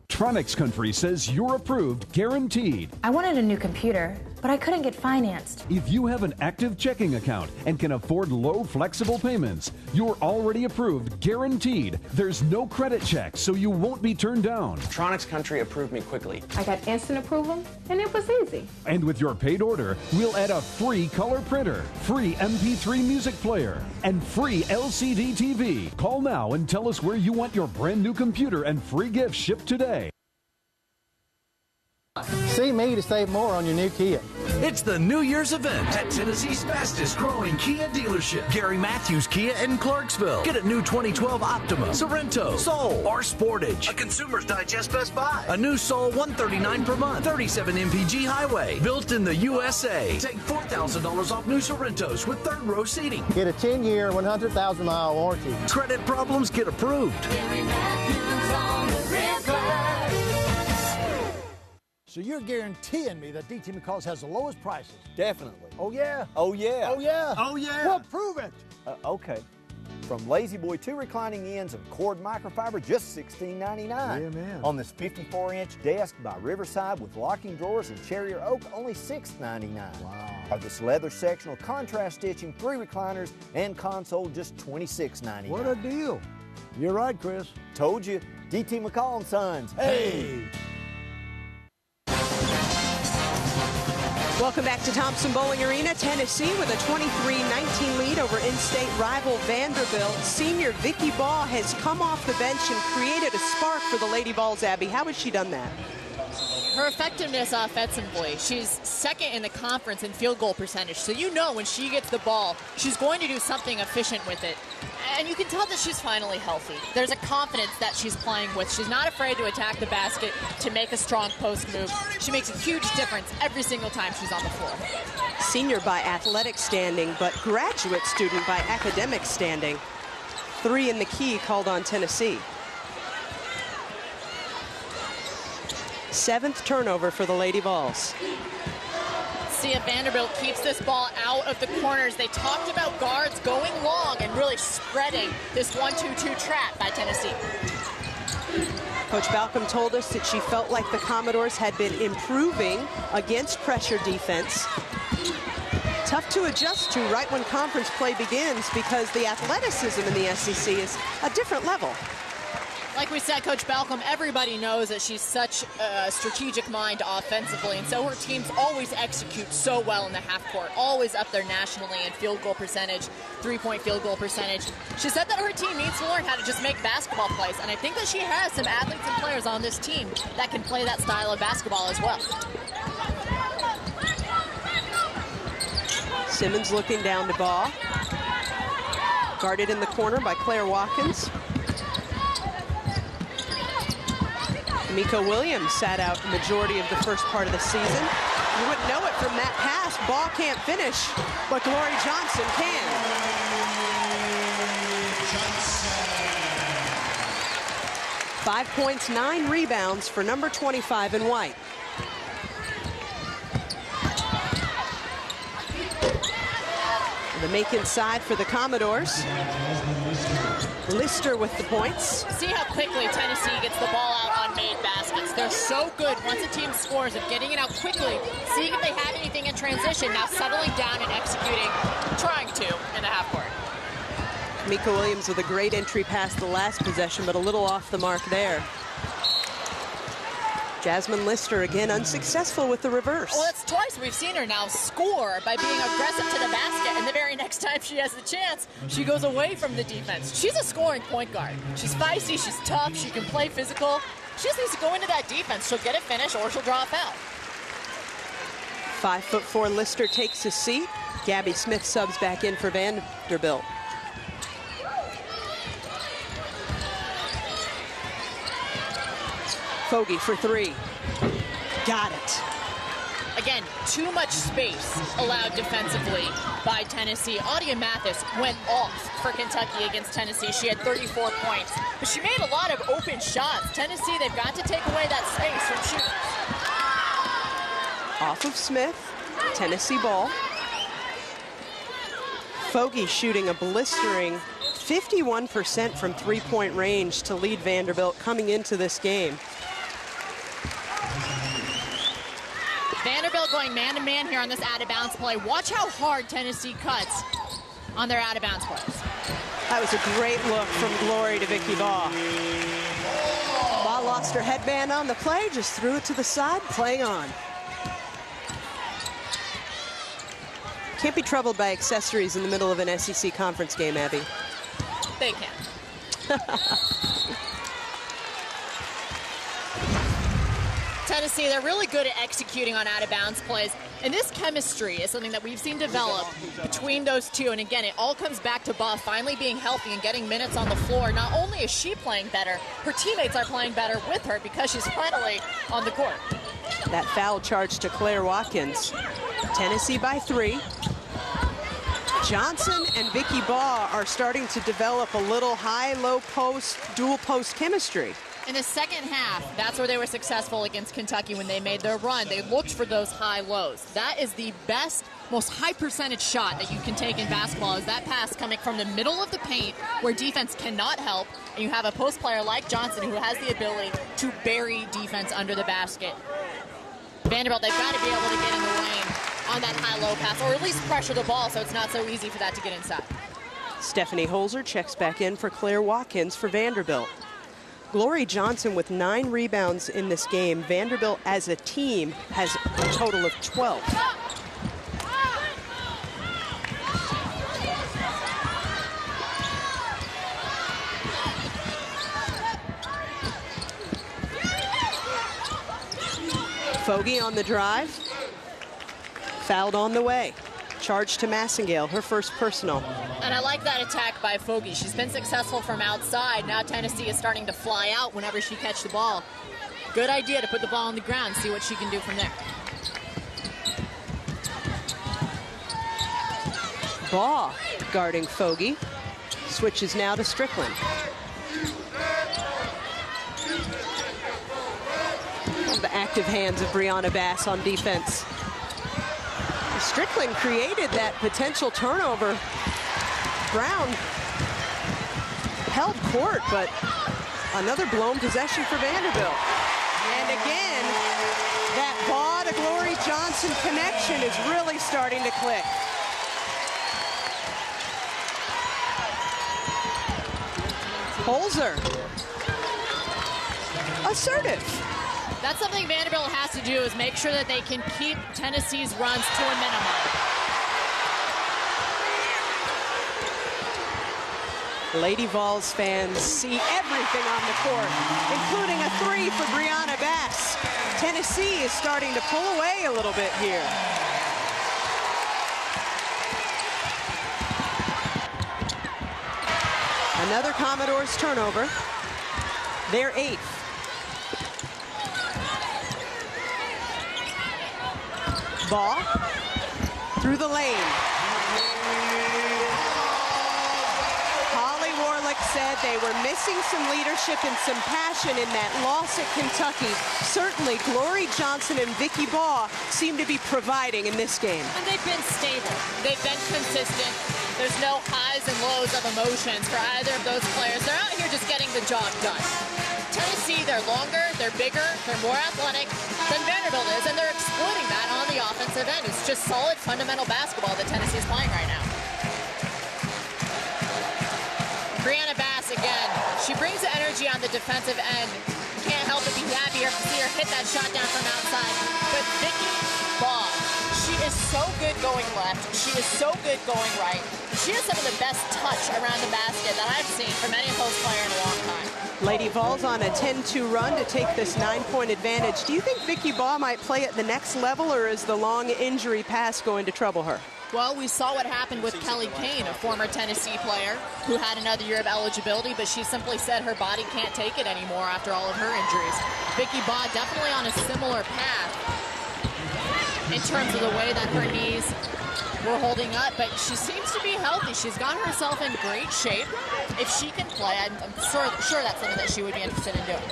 Tronics Country says you're approved, guaranteed. I wanted a new computer, but I couldn't get financed. If you have an active checking account and can afford low, flexible payments, you're already approved, guaranteed. There's no credit check, so you won't be turned down. Tronics Country approved me quickly. I got instant approval, and it was easy. And with your paid order, we'll add a free color printer, free MP3 music player, and free LCD TV. Call now and tell us where you want your brand new computer and free gift shipped today. See me to save more on your new Kia. It's the New Year's event at Tennessee's fastest growing Kia dealership, Gary Matthews Kia in Clarksville. Get a new 2012 Optima, Sorrento, Soul, or Sportage. A Consumer's Digest Best Buy. A new Soul $139 per month. 37 MPG Highway. Built in the USA. Take $4,000 off new Sorrentos with third row seating. Get a 10-year, 100,000-mile warranty. Credit problems get approved. Gary Matthews on the river. So you're guaranteeing me that DT McCall's has the lowest prices? Definitely. Oh, yeah? Oh, yeah. Oh, yeah? Oh, yeah. Well, prove it. Okay. From Lazy Boy 2 reclining ends of cord microfiber, just $16.99. Yeah, man. On this 54-inch desk by Riverside with locking drawers and cherry or oak, only $6.99. Wow. Or this leather sectional contrast stitching, 3 recliners and console, just $26.99. What a deal. You're right, Chris. Told you. DT McCall and Sons. Hey! Welcome back to Thompson Bowling Arena. Tennessee with a 23-19 lead over in-state rival Vanderbilt. Senior Vicky Baugh has come off the bench and created a spark for the Lady Vols. Abby, how has she done that? Her effectiveness offensively, she's second in the conference in field goal percentage. So you know when she gets the ball, she's going to do something efficient with it. And you can tell that she's finally healthy. There's a confidence that she's playing with. She's not afraid to attack the basket, to make a strong post move. She makes a huge difference every single time she's on the floor. Senior by athletic standing, but graduate student by academic standing. 3 in the key called on Tennessee. 7th turnover for the Lady Vols. See if Vanderbilt keeps this ball out of the corners. They talked about guards going long and really spreading this 1-2-2 trap by Tennessee. Coach Balcom told us that she felt like the Commodores had been improving against pressure defense. Tough to adjust to right when conference play begins because the athleticism in the SEC is a different level. Like we said, Coach Balcom, everybody knows that she's such a strategic mind offensively, and so her teams always execute so well in the half court, always up there nationally in field goal percentage, 3-point field goal percentage. She said that her team needs to learn how to just make basketball plays, and I think that she has some athletes and players on this team that can play that style of basketball as well. Simmons looking down to Baugh. Guarded in the corner by Claire Watkins. Miko Williams sat out the majority of the first part of the season. You wouldn't know it from that pass. Ball can't finish, but Glory Johnson can. 5 points, 9 rebounds for number 25 in white. The make inside for the Commodores. Lister with the points. See how quickly Tennessee gets the ball out on made baskets. They're so good once a team scores of getting it out quickly, seeing if they have anything in transition, now settling down and executing, trying to in the half court. Miko Williams with a great entry past the last possession, but a little off the mark there. Jasmine Lister again unsuccessful with the reverse. Well, that's twice we've seen her now score by being aggressive to the basket, and the very next time she has the chance, she goes away from the defense. She's a scoring point guard. She's feisty, she's tough, she can play physical. She just needs to go into that defense. She'll get it finished or she'll draw a foul. 5'4" Lister takes a seat. Gabby Smith subs back in for Vanderbilt. Fogarty for three. Got it. Again, too much space allowed defensively by Tennessee. Audia Mathis went off for Kentucky against Tennessee. She had 34 points, but she made a lot of open shots. Tennessee, they've got to take away that space from shooters. Off of Smith, Tennessee ball. Fogarty shooting a blistering 51% from three-point range to lead Vanderbilt coming into this game. Vanderbilt going man-to-man here on this out-of-bounds play. Watch how hard Tennessee cuts on their out-of-bounds plays. That was a great look from Glory to Vicky Baugh. Baugh lost her headband on the play, just threw it to the side, playing on. Can't be troubled by accessories in the middle of an SEC conference game, Abby. They can. Tennessee, they're really good at executing on out-of-bounds plays. And this chemistry is something that we've seen develop between those two. And again, it all comes back to Baugh finally being healthy and getting minutes on the floor. Not only is she playing better, her teammates are playing better with her because she's finally on the court. That foul charge to Claire Watkins. Tennessee by 3. Johnson and Vicky Baugh are starting to develop a little high-low post, dual post chemistry. In the second half, that's where they were successful against Kentucky when they made their run. They looked for those high lows. That is the best, most high percentage shot that you can take in basketball, is that pass coming from the middle of the paint where defense cannot help, and you have a post player like Johnson who has the ability to bury defense under the basket. Vanderbilt, they've got to be able to get in the lane on that high-low pass, or at least pressure the ball so it's not so easy for that to get inside. Stephanie Holzer checks back in for Claire Watkins for Vanderbilt. Glory Johnson with 9 rebounds in this game. Vanderbilt as a team has a total of 12. Fogarty on the drive. Fouled on the way. Charge to Massengale, her first personal. And I like that attack by Fogarty. She's been successful from outside. Now Tennessee is starting to fly out whenever she catches the ball. Good idea to put the ball on the ground, see what she can do from there. Baugh guarding Fogarty. Switches now to Strickland. The active hands of Brianna Bass on defense. Strickland created that potential turnover. Brown held court, but another blown possession for Vanderbilt. And again, that Baugh to Glory Johnson connection is really starting to click. Holzer. Assertive. That's something Vanderbilt has to do, is make sure that they can keep Tennessee's runs to a minimum. Lady Vols fans see everything on the court, including a 3 for Brianna Bass. Tennessee is starting to pull away a little bit here. Another Commodores turnover. Their 8th. Ball through the lane. Holly Warlick said they were missing some leadership and some passion in that loss at Kentucky. Certainly, Glory Johnson and Vicky Baugh seem to be providing in this game. And they've been stable. They've been consistent. There's no highs and lows of emotions for either of those players. They're out here just getting the job done. Tennessee, they're longer, they're bigger, they're more athletic than Vanderbilt is, and they're exploiting that on the offensive end. It's just solid, fundamental basketball that Tennessee's playing right now. Brianna Bass again. She brings the energy on the defensive end. Can't help but be happy to see her hit that shot down from outside. But Vicky Baugh, she is so good going left. She is so good going right. She has some of the best touch around the basket that I've seen from any post player in a long time. Lady Vols on a 10-2 run to take this 9-point advantage. Do you think Vicky Baugh might play at the next level, or is the long injury pass going to trouble her? Well, we saw what happened with Kelly Kane, a former Tennessee player who had another year of eligibility, but she simply said her body can't take it anymore after all of her injuries. Vicky Baugh definitely on a similar path in terms of the way that her knees were holding up, but she seems to be healthy. She's got herself in great shape. If she can play, I'm sure that's something that she would be interested in doing.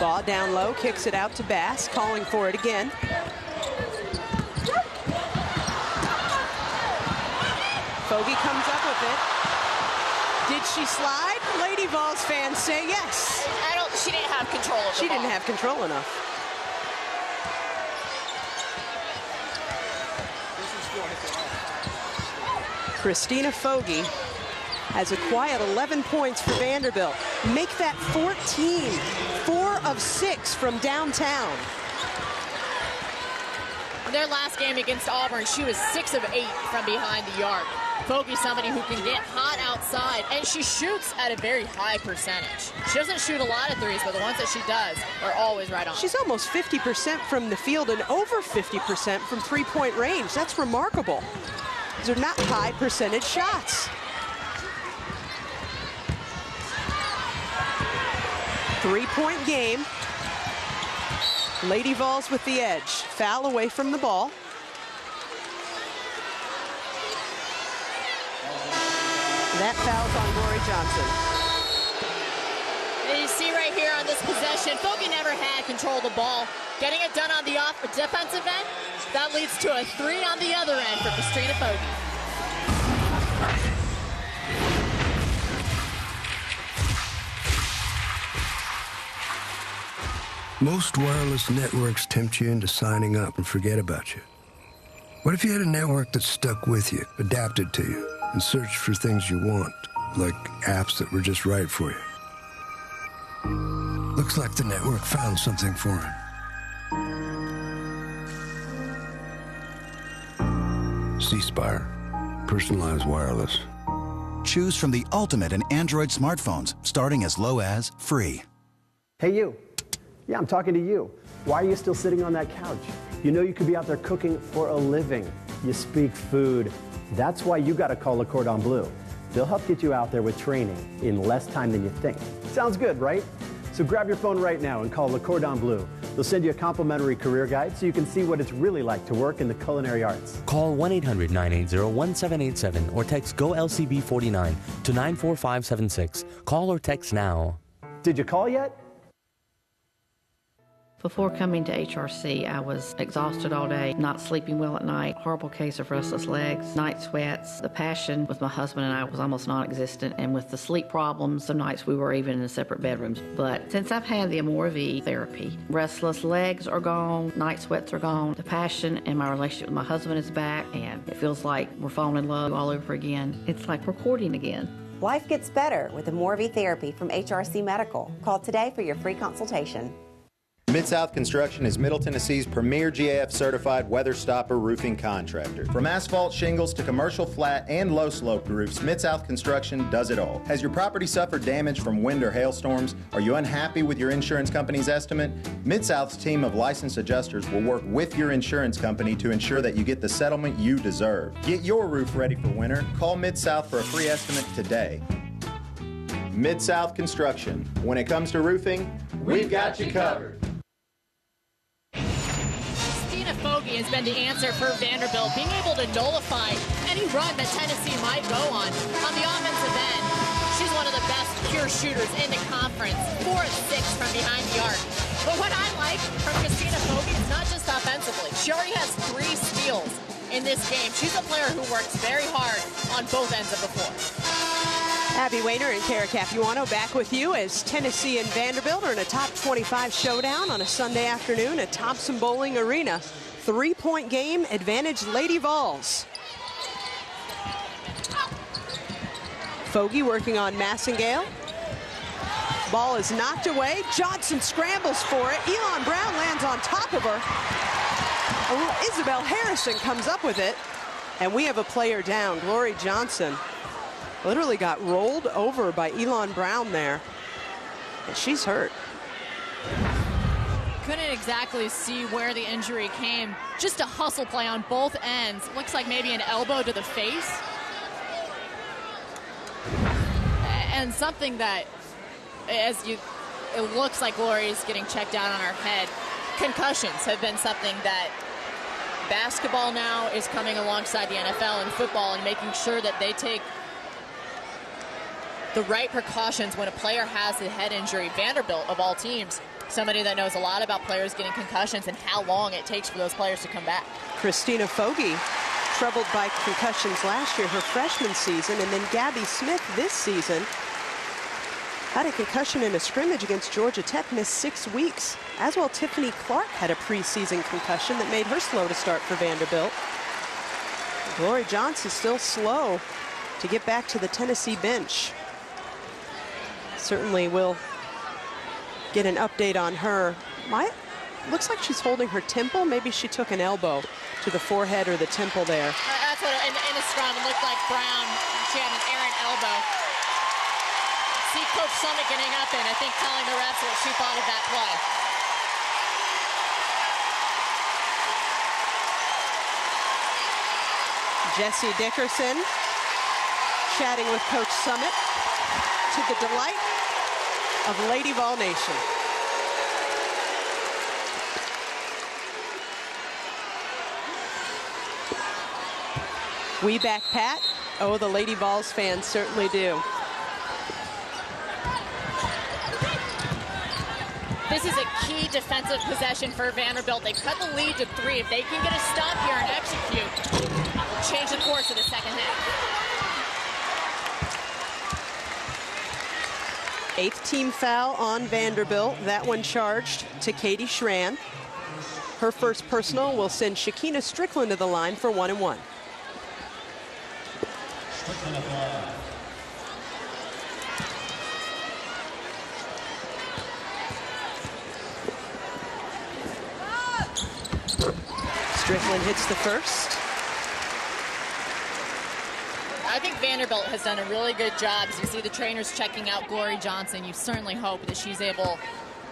Baugh down low, kicks it out to Bass, calling for it again. Fogy comes up with it. Did she slide? Lady Vols fans say yes. She didn't have control of the ball. She didn't have control enough. Christina Fogy has a quiet 11 points for Vanderbilt. Make that 14. 4 of 6 from downtown. In their last game against Auburn, she was 6 of 8 from behind the arc. Fogy's somebody who can get hot outside, and she shoots at a very high percentage. She doesn't shoot a lot of threes, but the ones that she does are always right on. She's almost 50% from the field and over 50% from three-point range. That's remarkable. These are not high percentage shots. 3-point game. Lady Vols with the edge. Foul away from the ball. That foul's on Glory Johnson. And you see right here on this possession, Fogy never had control of the ball. Getting it done on the defensive end, that leads to a 3 on the other end for Christina Fogy. Most wireless networks tempt you into signing up and forget about you. What if you had a network that stuck with you, adapted to you, and searched for things you want, like apps that were just right for you? Looks like the network found something for him. C-Spire. Personalized wireless. Choose from the ultimate in Android smartphones, starting as low as free. Hey, you. Yeah, I'm talking to you. Why are you still sitting on that couch? You know you could be out there cooking for a living. You speak food. That's why you got to call Le Cordon Bleu. They'll help get you out there with training in less time than you think. Sounds good, right? So grab your phone right now and call Le Cordon Bleu. They'll send you a complimentary career guide so you can see what it's really like to work in the culinary arts. Call 1-800-980-1787 or text GOLCB49 to 94576. Call or text now. Did you call yet? Before coming to HRC, I was exhausted all day, not sleeping well at night, horrible case of restless legs, night sweats. The passion with my husband and I was almost non-existent, and with the sleep problems, some nights we were even in separate bedrooms. But since I've had the Amore V therapy, restless legs are gone, night sweats are gone, the passion and my relationship with my husband is back, and it feels like we're falling in love all over again. It's like we're courting again. Life gets better with Amore V therapy from HRC Medical. Call today for your free consultation. Mid-South Construction is Middle Tennessee's premier GAF-certified weather stopper roofing contractor. From asphalt shingles to commercial flat and low-sloped roofs, Mid-South Construction does it all. Has your property suffered damage from wind or hailstorms? Are you unhappy with your insurance company's estimate? Mid-South's team of licensed adjusters will work with your insurance company to ensure that you get the settlement you deserve. Get your roof ready for winter. Call Mid-South for a free estimate today. Mid-South Construction. When it comes to roofing, we've got you covered. Christina Fogge has been the answer for Vanderbilt, being able to nullify any run that Tennessee might go on the offensive end. She's one of the best pure shooters in the conference, 4 of 6 from behind the arc. But what I like from Christina Fogge is not just offensively. She already has 3 steals in this game. She's a player who works very hard on both ends of the floor. Abby Wayner and Kara Capuano back with you as Tennessee and Vanderbilt are in a top 25 showdown on a Sunday afternoon at Thompson Bowling Arena. 3-point game, advantage Lady Vols. Fogge working on Massengale. Ball is knocked away. Johnson scrambles for it. Elon Brown lands on top of her. Oh, Isabel Harrison comes up with it. And we have a player down. Glory Johnson literally got rolled over by Elon Brown there. And she's hurt. Couldn't exactly see where the injury came. Just a hustle play on both ends. Looks like maybe an elbow to the face. And something that, it looks like Glory is getting checked out on her head. Concussions have been something that basketball now is coming alongside the NFL and football and making sure that they take the right precautions when a player has a head injury. Vanderbilt, of all teams, somebody that knows a lot about players getting concussions and how long it takes for those players to come back. Christina Fogge, troubled by concussions last year, her freshman season, and then Gabby Smith this season had a concussion in a scrimmage against Georgia Tech, missed 6 weeks. As well, Tiffany Clark had a preseason concussion that made her slow to start for Vanderbilt. Glory Johnson still slow to get back to the Tennessee bench. Certainly we'll get an update on her. Looks like she's holding her temple. Maybe she took an elbow to the forehead or the temple there. That's what in a scrum it looked like. Brown, she had an errant elbow. See Coach Summit getting up and I think telling the refs what she thought of that play. Jessie Dickerson chatting with Coach Summit to the delight of Lady Vol Nation. We back Pat. Oh, the Lady Vols fans certainly do. This is a key defensive possession for Vanderbilt. They cut the lead to 3. If they can get a stop here and execute, change the course of the second half. 8th team foul on Vanderbilt. That one charged to Katie Schran. Her first personal will send Shakina Strickland to the line for 1-1. Strickland hits the first. I think Vanderbilt has done a really good job. As you see the trainers checking out Glory Johnson, you certainly hope that she's able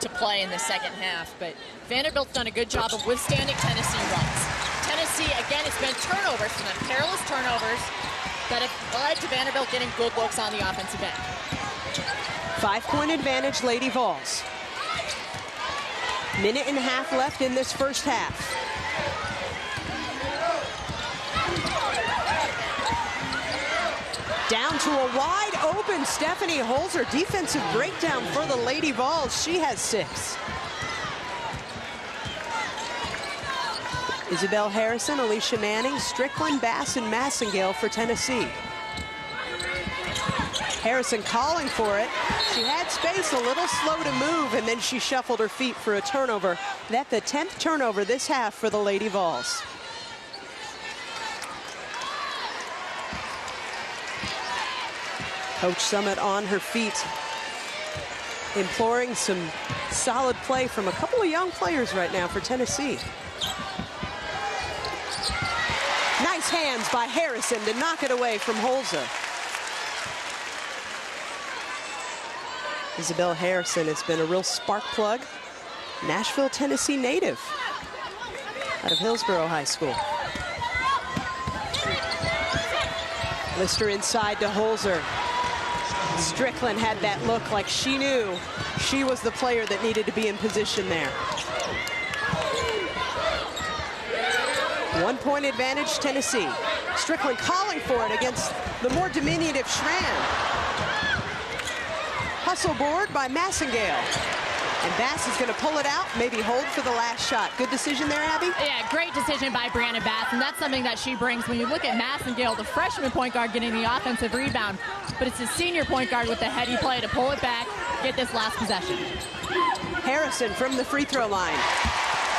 to play in the second half. But Vanderbilt's done a good job of withstanding Tennessee runs. Tennessee, again, it's been turnovers from them, careless turnovers that have led to Vanderbilt getting good looks on the offensive end. 5-point advantage, Lady Vols. Minute and a half left in this first half. Down to a wide open Stephanie Holzer. Defensive breakdown for the Lady Vols. She has 6. Isabel Harrison, Alicia Manning, Strickland, Bass, and Massengale for Tennessee. Harrison calling for it. She had space, a little slow to move, and then she shuffled her feet for a turnover. That's the 10th turnover this half for the Lady Vols. Coach Summit on her feet, imploring some solid play from a couple of young players right now for Tennessee. Nice hands by Harrison to knock it away from Holzer. Isabel Harrison has been a real spark plug. Nashville, Tennessee native out of Hillsborough High School. Lister inside to Holzer. Strickland had that look like she knew she was the player that needed to be in position there. 1 point advantage, Tennessee. Strickland calling for it against the more diminutive Schramm. Hustle board by Massengale. And Bass is going to pull it out, maybe hold for the last shot. Good decision there, Abby? Yeah, great decision by Brianna Bass, and that's something that she brings. When you look at Massengale, the freshman point guard getting the offensive rebound, but it's the senior point guard with the heady play to pull it back, get this last possession. Harrison from the free throw line.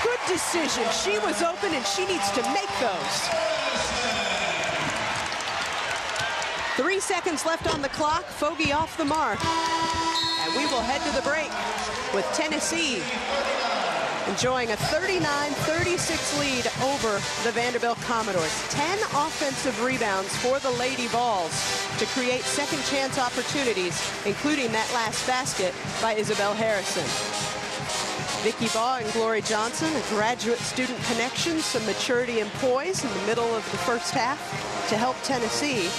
Good decision. She was open, and she needs to make those. 3 seconds left on the clock. Fogy off the mark. And we will head to the break with Tennessee enjoying a 39-36 lead over the Vanderbilt Commodores. 10 offensive rebounds for the Lady Vols to create second chance opportunities, including that last basket by Isabel Harrison. Vicky Baugh and Glory Johnson, a graduate student connection, some maturity and poise in the middle of the first half to help Tennessee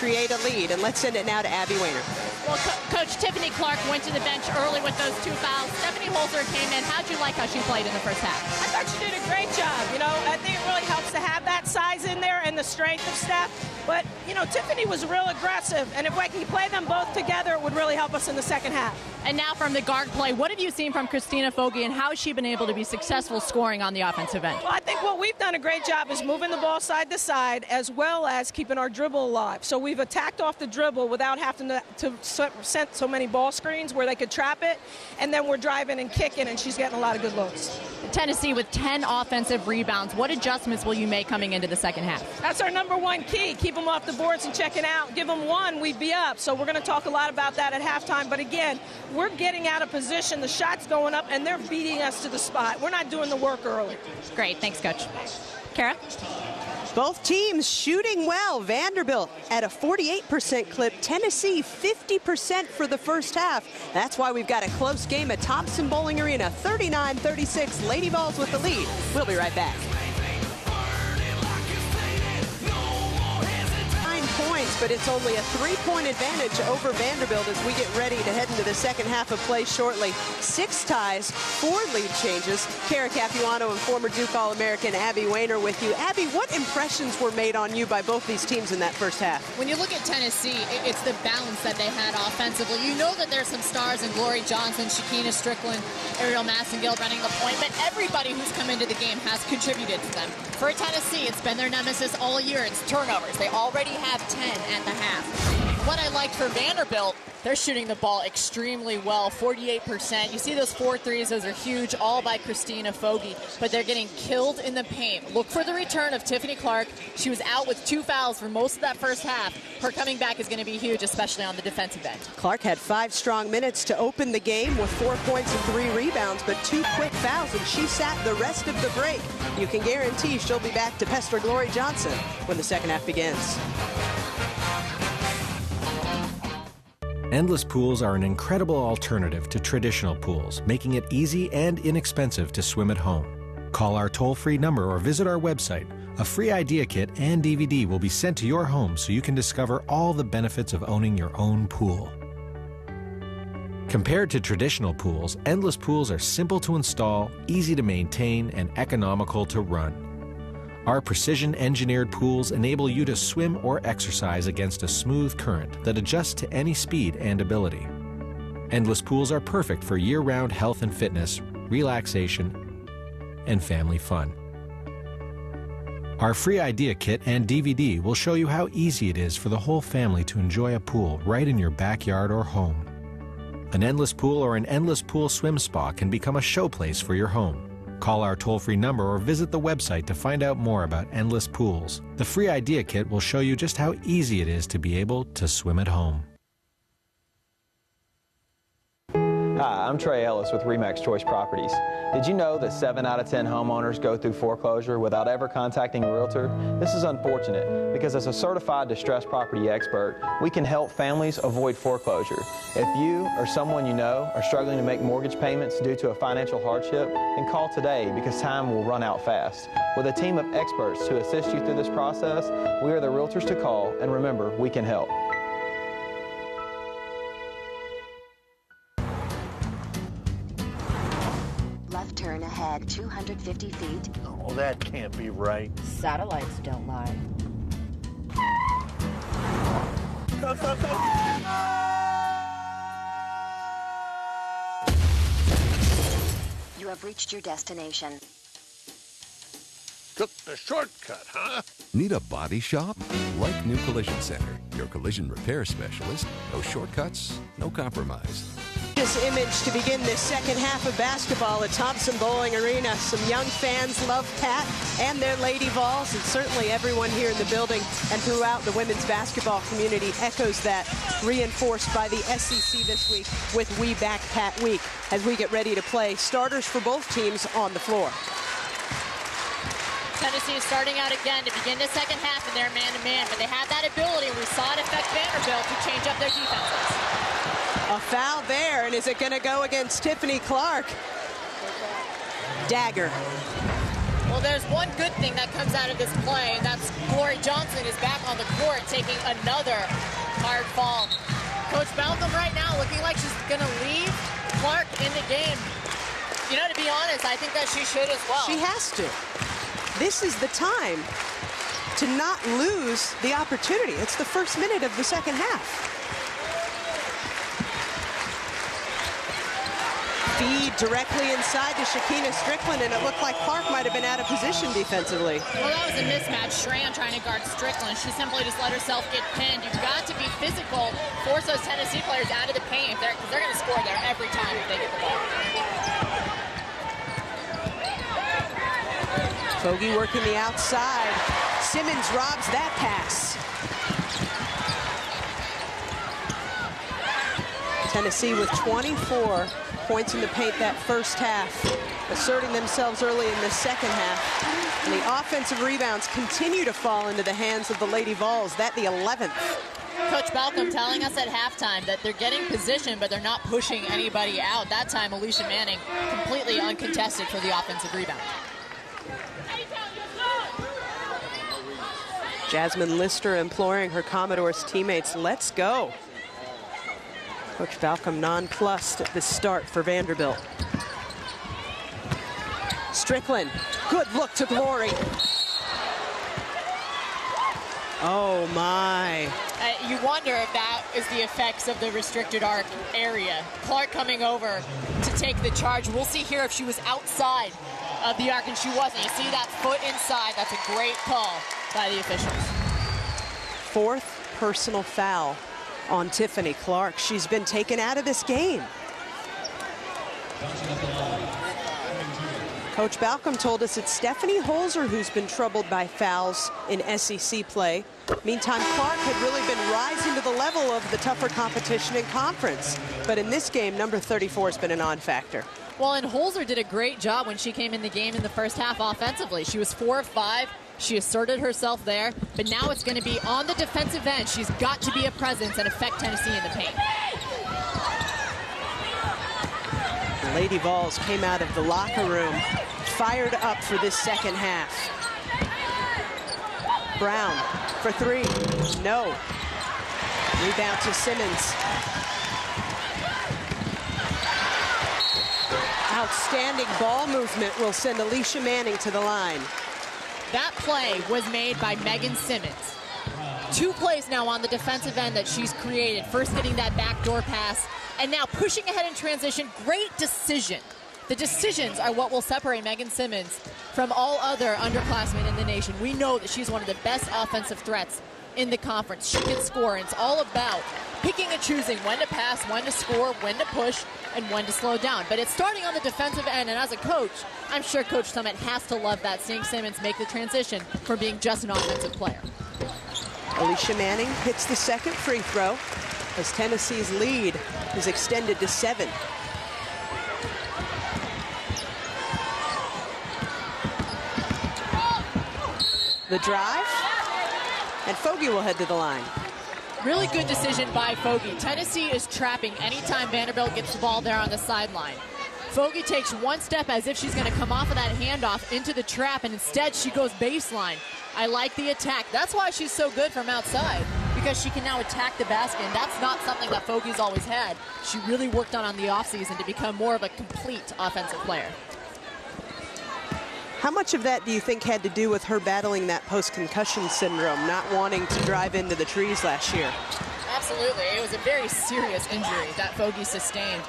create a lead. And let's send it now to Abby Weiner. Well, Coach Tiffany Clark went to the bench early with those 2 fouls. Stephanie Holzer came in. How'd you like how she played in the first half? I thought she did a great job. You know, I think it really helps to have that size in there and the strength of Steph. But, you know, Tiffany was real aggressive. And if we can play them both together, it would really help us in the second half. And now from the guard play, what have you seen from Christina Fogy, and how has she been able to be successful scoring on the offensive end? Well, I think what we've done a great job is moving the ball side to side as well as keeping our dribble alive. So we've attacked off the dribble without having to send so many ball screens where they could trap it. And then we're driving and kicking, and she's getting a lot of good looks. Tennessee with 10 offensive rebounds. What adjustments will you make coming into the second half? That's our #1 key. Keep them off the boards and check it out. Give them one, we'd be up. So we're going to talk a lot about that at halftime. But again, we're getting out of position. The shot's going up, and they're beating us to the spot. We're not doing the work early. Great. Thanks, Coach. Kara? Both teams shooting well. Vanderbilt at a 48% clip. Tennessee 50% for the first half. That's why we've got a close game at Thompson Bowling Arena. 39-36. Lady Vols with the lead. We'll be right back. 9 points, but it's only a 3-point advantage over Vanderbilt as we get ready to head into the second half of play shortly. 6 ties, 4 lead changes. Kara Capuano and former Duke All-American Abby Weiner with you. Abby, what impressions were made on you by both these teams in that first half? When you look at Tennessee, it's the balance that they had offensively. You know that there's some stars in Glory Johnson, Shakina Strickland, Ariel Massengale running the point, but everybody who's come into the game has contributed to them. For Tennessee, it's been their nemesis all year. It's turnovers. They already have 10 at the half. What I liked for Vanderbilt, they're shooting the ball extremely well, 48%. You see those 4 threes, those are huge, all by Christina Fogy, but they're getting killed in the paint. Look for the return of Tiffany Clark. She was out with 2 fouls for most of that first half. Her coming back is going to be huge, especially on the defensive end. Clark had 5 strong minutes to open the game with 4 points and 3 rebounds, but 2 quick fouls, and she sat the rest of the break. You can guarantee she'll be back to pester Glory Johnson when the second half begins. Endless pools are an incredible alternative to traditional pools, making it easy and inexpensive to swim at home. Call our toll-free number or visit our website. A free idea kit and DVD will be sent to your home so you can discover all the benefits of owning your own pool. Compared to traditional pools, endless pools are simple to install, easy to maintain, and economical to run. Our precision-engineered pools enable you to swim or exercise against a smooth current that adjusts to any speed and ability. Endless pools are perfect for year-round health and fitness, relaxation, and family fun. Our free idea kit and DVD will show you how easy it is for the whole family to enjoy a pool right in your backyard or home. An endless pool or an endless pool swim spa can become a showplace for your home. Call our toll-free number or visit the website to find out more about endless pools. The free idea kit will show you just how easy it is to be able to swim at home. Hi, I'm Trey Ellis with RE/MAX Choice Properties. Did you know that 7 out of 10 homeowners go through foreclosure without ever contacting a realtor? This is unfortunate because as a certified distressed property expert, we can help families avoid foreclosure. If you or someone you know are struggling to make mortgage payments due to a financial hardship, then call today because time will run out fast. With a team of experts to assist you through this process, we are the realtors to call, and remember, we can help. left turn ahead 250 feet. Oh, that can't be right. Satellites don't lie. You have reached your destination. Took the shortcut, huh? Need a body shop? Like New Collision Center, your collision repair specialist. No shortcuts, no compromise. This image to begin this second half of basketball at Thompson Bowling Arena. Some young fans love Pat and their Lady Vols, and certainly everyone here in the building and throughout the women's basketball community echoes that, reinforced by the SEC this week with We Back Pat Week as we get ready to play. Starters for both teams on the floor. Tennessee is starting out again to begin the second half in their man-to-man, but they have that ability, and we saw it affect Vanderbilt, to change up their defenses. A foul there, and is it going to go against Tiffany Clark? Dagger. Well, there's one good thing that comes out of this play, and that's Glory Johnson is back on the court taking another hard fall. Coach Malcolm right now looking like she's going to leave Clark in the game. You know, to be honest, I think that she should as well. She has to. This is the time to not lose the opportunity. It's the first minute of the second half. Feed directly inside to Shakina Strickland, and it looked like Clark might have been out of position defensively. Well, that was a mismatch. Schramm trying to guard Strickland. She simply just let herself get pinned. You've got to be physical, force those Tennessee players out of the paint, because they're going to score there every time if they get the ball. Fogy working the outside. Simmons robs that pass. Tennessee with 24 points in the paint that first half, asserting themselves early in the second half. And the offensive rebounds continue to fall into the hands of the Lady Vols. That the 11th. Coach Malcolm telling us at halftime that they're getting position, but they're not pushing anybody out. That time, Alicia Manning completely uncontested for the offensive rebound. Jasmine Lister imploring her Commodores teammates, let's go. Coach Malcolm nonplussed at the start for Vanderbilt. Strickland, good look to Glory. Oh my. You wonder if that is the effects of the restricted arc area. Clark coming over to take the charge. We'll see here if she was outside of the arc, and she wasn't. You see that foot inside. That's a great call by the officials. Fourth personal foul on Tiffany Clark. She's been taken out of this game. Coach Malcolm told us it's Stephanie Holzer who's been troubled by fouls in SEC play. Meantime, Clark had really been rising to the level of the tougher competition in conference. But in this game, number 34 has been a non-factor. Well, and Holzer did a great job when she came in the game in the first half offensively. She was 4 of 5. She asserted herself there, but now it's going to be on the defensive end. She's got to be a presence and affect Tennessee in the paint. Lady Vols came out of the locker room fired up for this second half. Brown for three. No. Rebound to Simmons. Outstanding ball movement will send Alicia Manning to the line. That play was made by Megan Simmons. 2 plays now on the defensive end that she's created. First getting that backdoor pass, and now pushing ahead in transition. Great decision. The decisions are what will separate Megan Simmons from all other underclassmen in the nation. We know that she's one of the best offensive threats in the conference. She can score, and it's all about picking and choosing when to pass, when to score, when to push, and when to slow down. But it's starting on the defensive end, and as a coach, I'm sure Coach Summit has to love that, seeing Simmons make the transition from being just an offensive player. Alicia Manning hits the second free throw as Tennessee's lead is extended to 7. The drive, and Fogy will head to the line. Really good decision by Fogy. Tennessee is trapping anytime Vanderbilt gets the ball there on the sideline. Fogy takes one step as if she's going to come off of that handoff into the trap, and instead she goes baseline. I like the attack. That's why she's so good from outside, because she can now attack the basket, and that's not something that Fogy's always had. She really worked on the offseason to become more of a complete offensive player. How much of that do you think had to do with her battling that post-concussion syndrome, not wanting to drive into the trees last year? Absolutely. It was a very serious injury that Fogy sustained.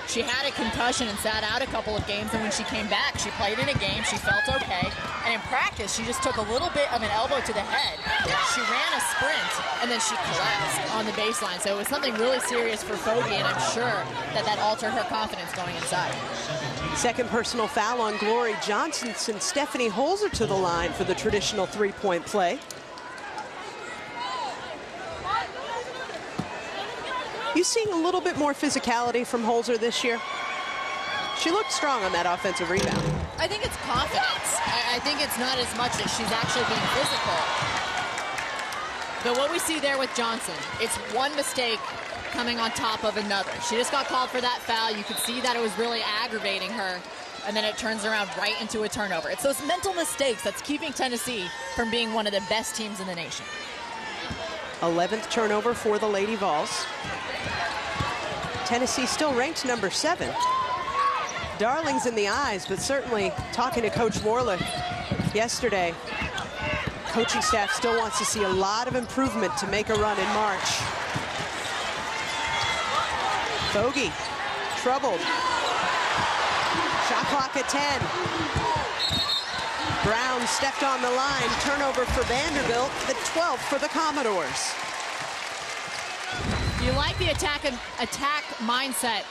She had a concussion and sat out a couple of games, and when she came back, she played in a game, she felt okay, and in practice, she just took a little bit of an elbow to the head. She ran a sprint, and then she collapsed on the baseline, so it was something really serious for Fogy, and I'm sure that altered her confidence going inside. Second personal foul on Glory Johnson sends Stephanie Holzer to the line for the traditional three-point play. You seeing a little bit more physicality from Holzer this year? She looked strong on that offensive rebound. I think it's confidence. I think it's not as much that she's actually being physical. But what we see there with Johnson, it's one mistake coming on top of another. She just got called for that foul. You could see that it was really aggravating her. And then it turns around right into a turnover. It's those mental mistakes that's keeping Tennessee from being one of the best teams in the nation. 11th turnover for the Lady Vols. Tennessee still ranked number 7. Darlings in the eyes, but certainly talking to Coach Warlick yesterday, coaching staff still wants to see a lot of improvement to make a run in March. Fogy, troubled. Shot clock at 10. Brown stepped on the line. Turnover for Vanderbilt, the 12th for the Commodores. You like the attack mindset.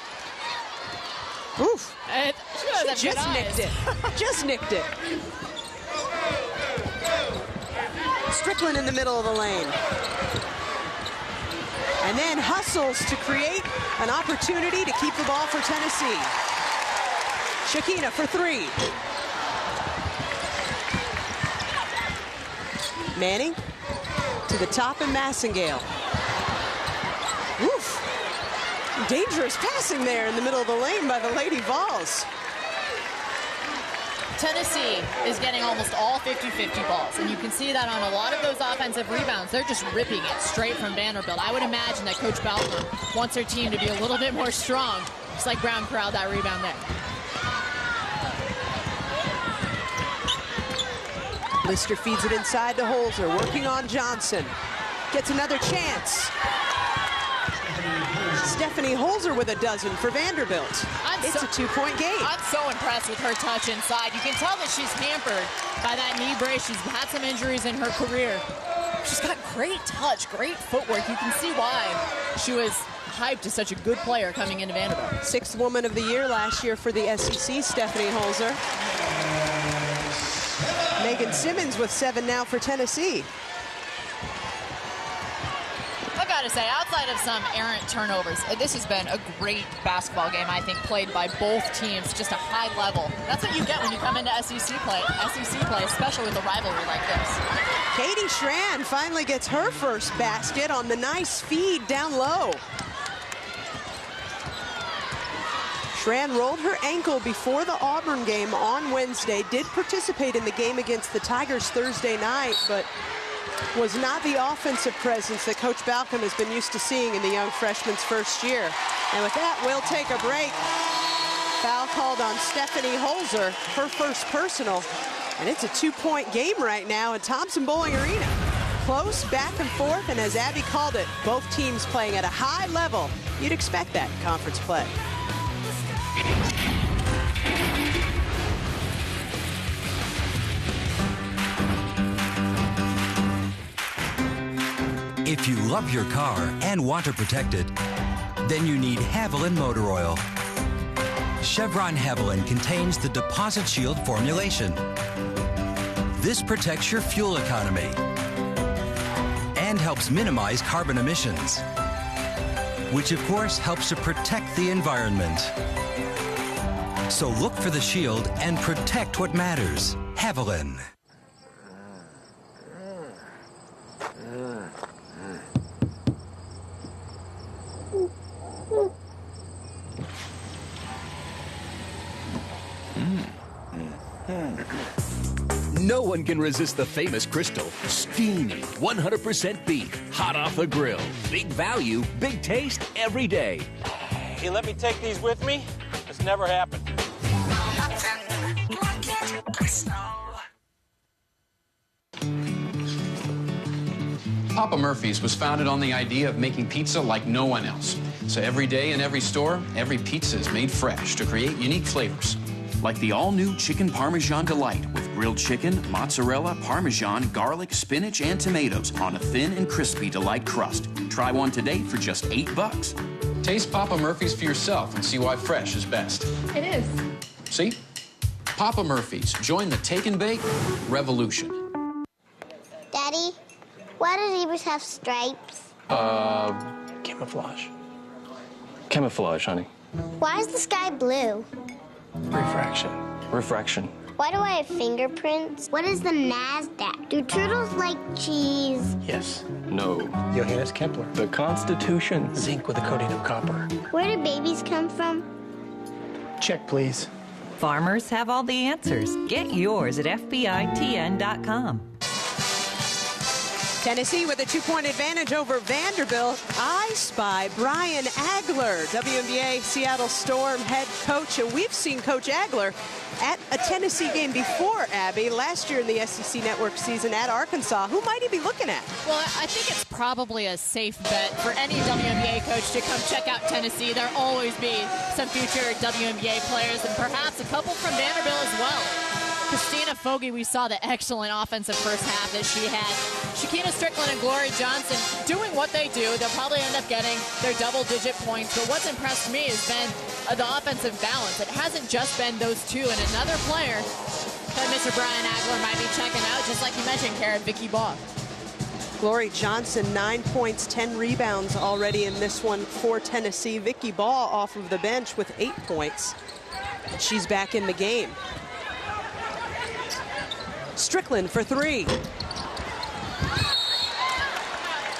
Oof. She just nicked it. Just nicked it. Strickland in the middle of the lane. And then hustles to create an opportunity to keep the ball for Tennessee. Shakina for 3. Manning to the top and Massengale. Oof. Dangerous passing there in the middle of the lane by the Lady Vols. Tennessee is getting almost all 50-50 balls, and you can see that on a lot of those offensive rebounds. They're just ripping it straight from Vanderbilt. I would imagine that Coach Balcom wants her team to be a little bit more strong, just like Brown corralled that rebound there. Lister feeds it inside to Holzer, working on Johnson. Gets another chance. Stephanie Holzer with a dozen for Vanderbilt. It's a 2-point game. I'm so impressed with her touch inside. You can tell that she's hampered by that knee brace. She's had some injuries in her career. She's got great touch, great footwork. You can see why she was hyped as such a good player coming into Vanderbilt. 6th Woman of the Year last year for the SEC, Stephanie Holzer. Megan Simmons with 7 now for Tennessee. I gotta say, outside of some errant turnovers, this has been a great basketball game, I think, played by both teams, just a high level. That's what you get when you come into SEC play, especially with a rivalry like this. Katie Schran finally gets her first basket on the nice feed down low. Schran rolled her ankle before the Auburn game on Wednesday, did participate in the game against the Tigers Thursday night, but was not the offensive presence that Coach Balcom has been used to seeing in the young freshman's first year. And with that, we'll take a break. Foul called on Stephanie Holzer, her first personal. And it's a 2-point game right now at Thompson Bowling Arena. Close, back and forth, and as Abby called it, both teams playing at a high level. You'd expect that in conference play. If you love your car and want to protect it, then you need Haviland Motor Oil. Chevron Haviland contains the Deposit Shield formulation. This protects your fuel economy and helps minimize carbon emissions, which of course helps to protect the environment. So look for the shield and protect what matters. Haviland. No one can resist the famous Crystal. Steamy, 100% beef, hot off the grill. Big value, big taste every day. Hey, let me take these with me? It's never happened. Nothing like it, Crystal. Papa Murphy's was founded on the idea of making pizza like no one else. So every day in every store, every pizza is made fresh to create unique flavors. Like the all-new Chicken Parmesan Delight with grilled chicken, mozzarella, Parmesan, garlic, spinach, and tomatoes on a thin and crispy Delight crust. Try one today for just $8. Taste Papa Murphy's for yourself and see why fresh is best. It is. See? Papa Murphy's. Join the take and bake revolution. Daddy, why do zebras have stripes? Camouflage. Camouflage, honey. Why is the sky blue? Refraction. Refraction. Why do I have fingerprints? What is the NASDAQ? Do turtles like cheese? Yes. No. Johannes Kepler. The Constitution. Zinc with a coating of copper. Where do babies come from? Check, please. Farmers have all the answers. Get yours at FBITN.com. Tennessee with a 2-point advantage over Vanderbilt. I spy Brian Agler, WNBA Seattle Storm head coach. And we've seen Coach Agler at a Tennessee game before, Abby, last year in the SEC Network season at Arkansas. Who might he be looking at? Well, I think it's probably a safe bet for any WNBA coach to come check out Tennessee. There'll always be some future WNBA players and perhaps a couple from Vanderbilt as well. Christina Fogarty, we saw the excellent offensive first half that she had. Shakina Strickland and Glory Johnson doing what they do. They'll probably end up getting their double-digit points. But what's impressed me has been the offensive balance. It hasn't just been those two. And another player that Mr. Brian Agler might be checking out, just like you mentioned, Karen, Vicky Baugh. Glory Johnson, 9 points, 10 rebounds already in this one for Tennessee. Vicky Baugh off of the bench with 8 points. And she's back in the game. Strickland for 3.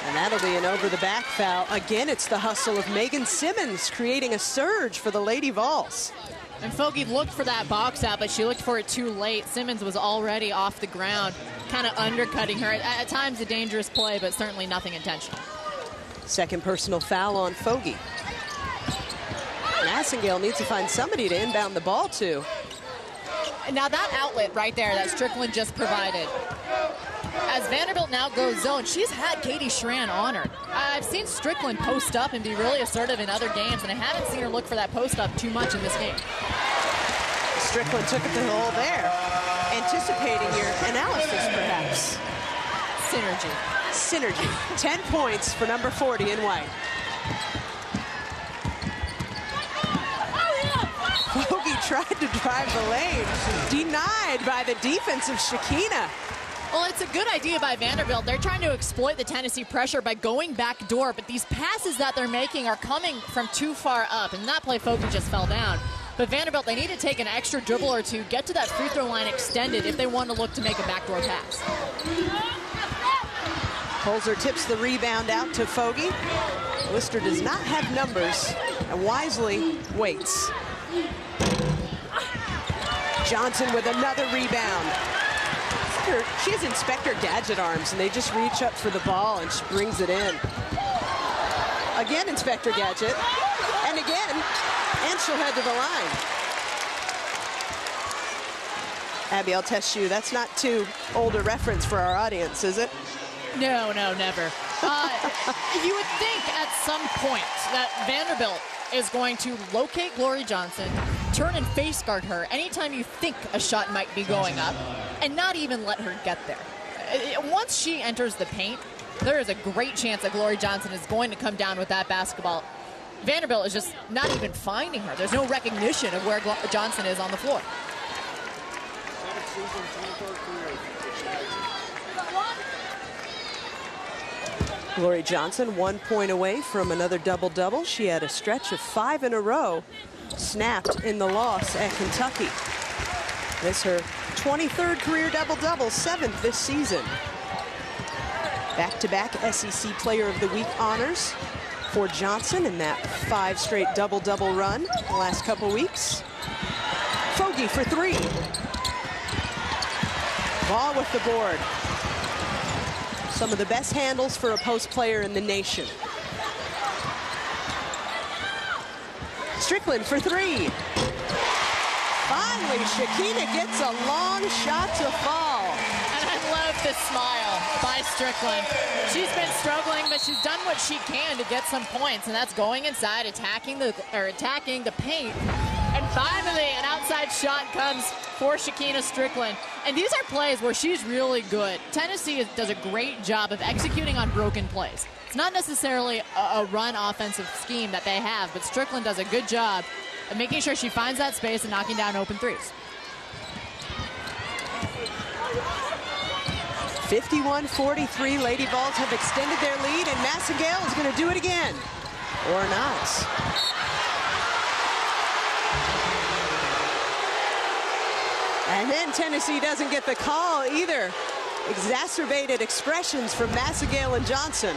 And that'll be an over-the-back foul. Again, it's the hustle of Megan Simmons creating a surge for the Lady Vols. And Fogarty looked for that box out, but she looked for it too late. Simmons was already off the ground, kind of undercutting her. At times a dangerous play, but certainly nothing intentional. Second personal foul on Fogarty. Massengale needs to find somebody to inbound the ball to. Now that outlet right there that Strickland just provided. As Vanderbilt now goes zone, she's had Katie Schran on her. I've seen Strickland post up and be really assertive in other games, and I haven't seen her look for that post up too much in this game. Strickland took it to the hole there. Anticipating your analysis, perhaps. Synergy. 10 points for number 40 in white. Fogarty tried to drive the lane. Denied by the defense of Shakina. Well, it's a good idea by Vanderbilt. They're trying to exploit the Tennessee pressure by going back door, but these passes that they're making are coming from too far up, and that play Fogarty just fell down. But Vanderbilt, they need to take an extra dribble or two, get to that free throw line extended if they want to look to make a backdoor pass. Holzer tips the rebound out to Fogarty. Lister does not have numbers and wisely waits. Johnson with another rebound. She has Inspector Gadget arms, and they just reach up for the ball, and she brings it in. Again, Inspector Gadget. And again, and she'll head to the line. Abby, I'll test you. That's not too old a reference for our audience, is it? No, never. You would think at some point that Vanderbilt is going to locate Glory Johnson, turn and face guard her anytime you think a shot might be going up, and not even let her get there. Once she enters the paint, there is a great chance that Glory Johnson is going to come down with that basketball. Vanderbilt is just not even finding her. There's no recognition of where Johnson is on the floor. Glory Johnson 1 point away from another double-double. She had a stretch of 5 in a row, snapped in the loss at Kentucky. This her 23rd career double-double, 7th this season. Back-to-back SEC Player of the Week honors for Johnson in that 5 straight double-double run the last couple weeks. Fogarty for 3. Ball with the board. Some of the best handles for a post player in the nation. Strickland for 3. Finally, Shakina gets a long shot to fall. And I love the smile by Strickland. She's been struggling, but she's done what she can to get some points, and that's going inside, attacking the paint. And finally, an outside shot comes for Shakina Strickland. And these are plays where she's really good. Tennessee does a great job of executing on broken plays. It's not necessarily a run offensive scheme that they have, but Strickland does a good job of making sure she finds that space and knocking down open threes. 51-43, Lady Vols have extended their lead, and Massengale is going to do it again. Or not. And then Tennessee doesn't get the call either. Exacerbated expressions from Massengale and Johnson.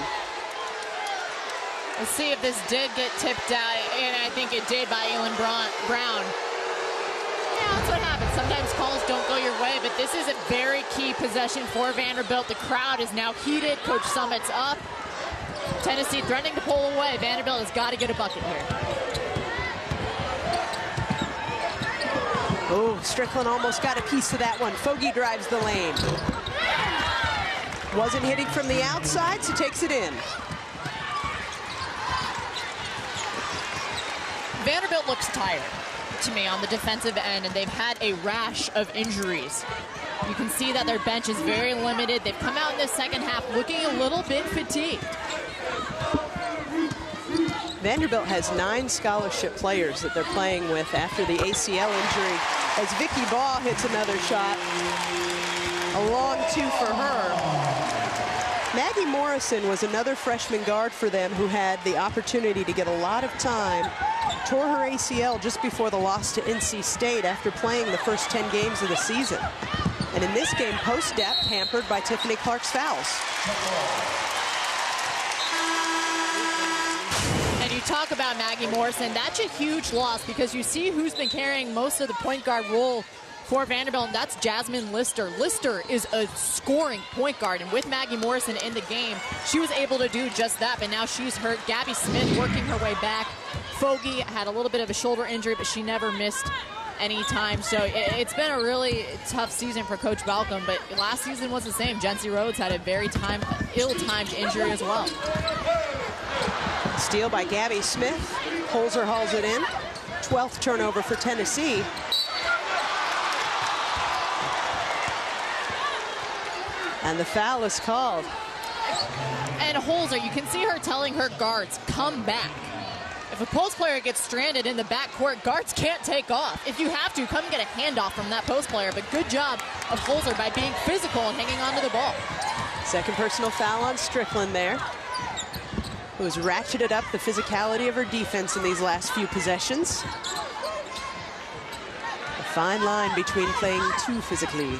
Let's see if this did get tipped out, and I think it did by Elin Brown. Yeah, that's what happens. Sometimes calls don't go your way, but this is a very key possession for Vanderbilt. The crowd is now heated. Coach Summit's up. Tennessee threatening to pull away. Vanderbilt has got to get a bucket here. Oh, Strickland almost got a piece of that one. Fogarty drives the lane. Wasn't hitting from the outside, so takes it in. Vanderbilt looks tired to me on the defensive end, and they've had a rash of injuries. You can see that their bench is very limited. They've come out in the second half looking a little bit fatigued. Vanderbilt has 9 scholarship players that they're playing with after the ACL injury, as Vicky Baugh hits another shot. A long 2 for her. Maggie Morrison was another freshman guard for them who had the opportunity to get a lot of time. Tore her ACL just before the loss to NC State after playing the first 10 games of the season. And in this game, post-depth hampered by Tiffany Clark's fouls. And you talk about Maggie Morrison, that's a huge loss because you see who's been carrying most of the point guard role for Vanderbilt, and that's Jasmine Lister. Lister is a scoring point guard, and with Maggie Morrison in the game, she was able to do just that, but now she's hurt. Gabby Smith working her way back. Fogarty had a little bit of a shoulder injury, but she never missed any time. So it's been a really tough season for Coach Balcom, but last season was the same. Jency Rhodes had a very ill-timed injury as well. Steal by Gabby Smith. Holzer hauls it in. 12th turnover for Tennessee. And the foul is called. And Holzer, you can see her telling her guards, come back. If a post player gets stranded in the backcourt, guards can't take off. If you have to, come get a handoff from that post player. But good job of Holzer by being physical and hanging on to the ball. Second personal foul on Strickland there, who's ratcheted up the physicality of her defense in these last few possessions. A fine line between playing too physically.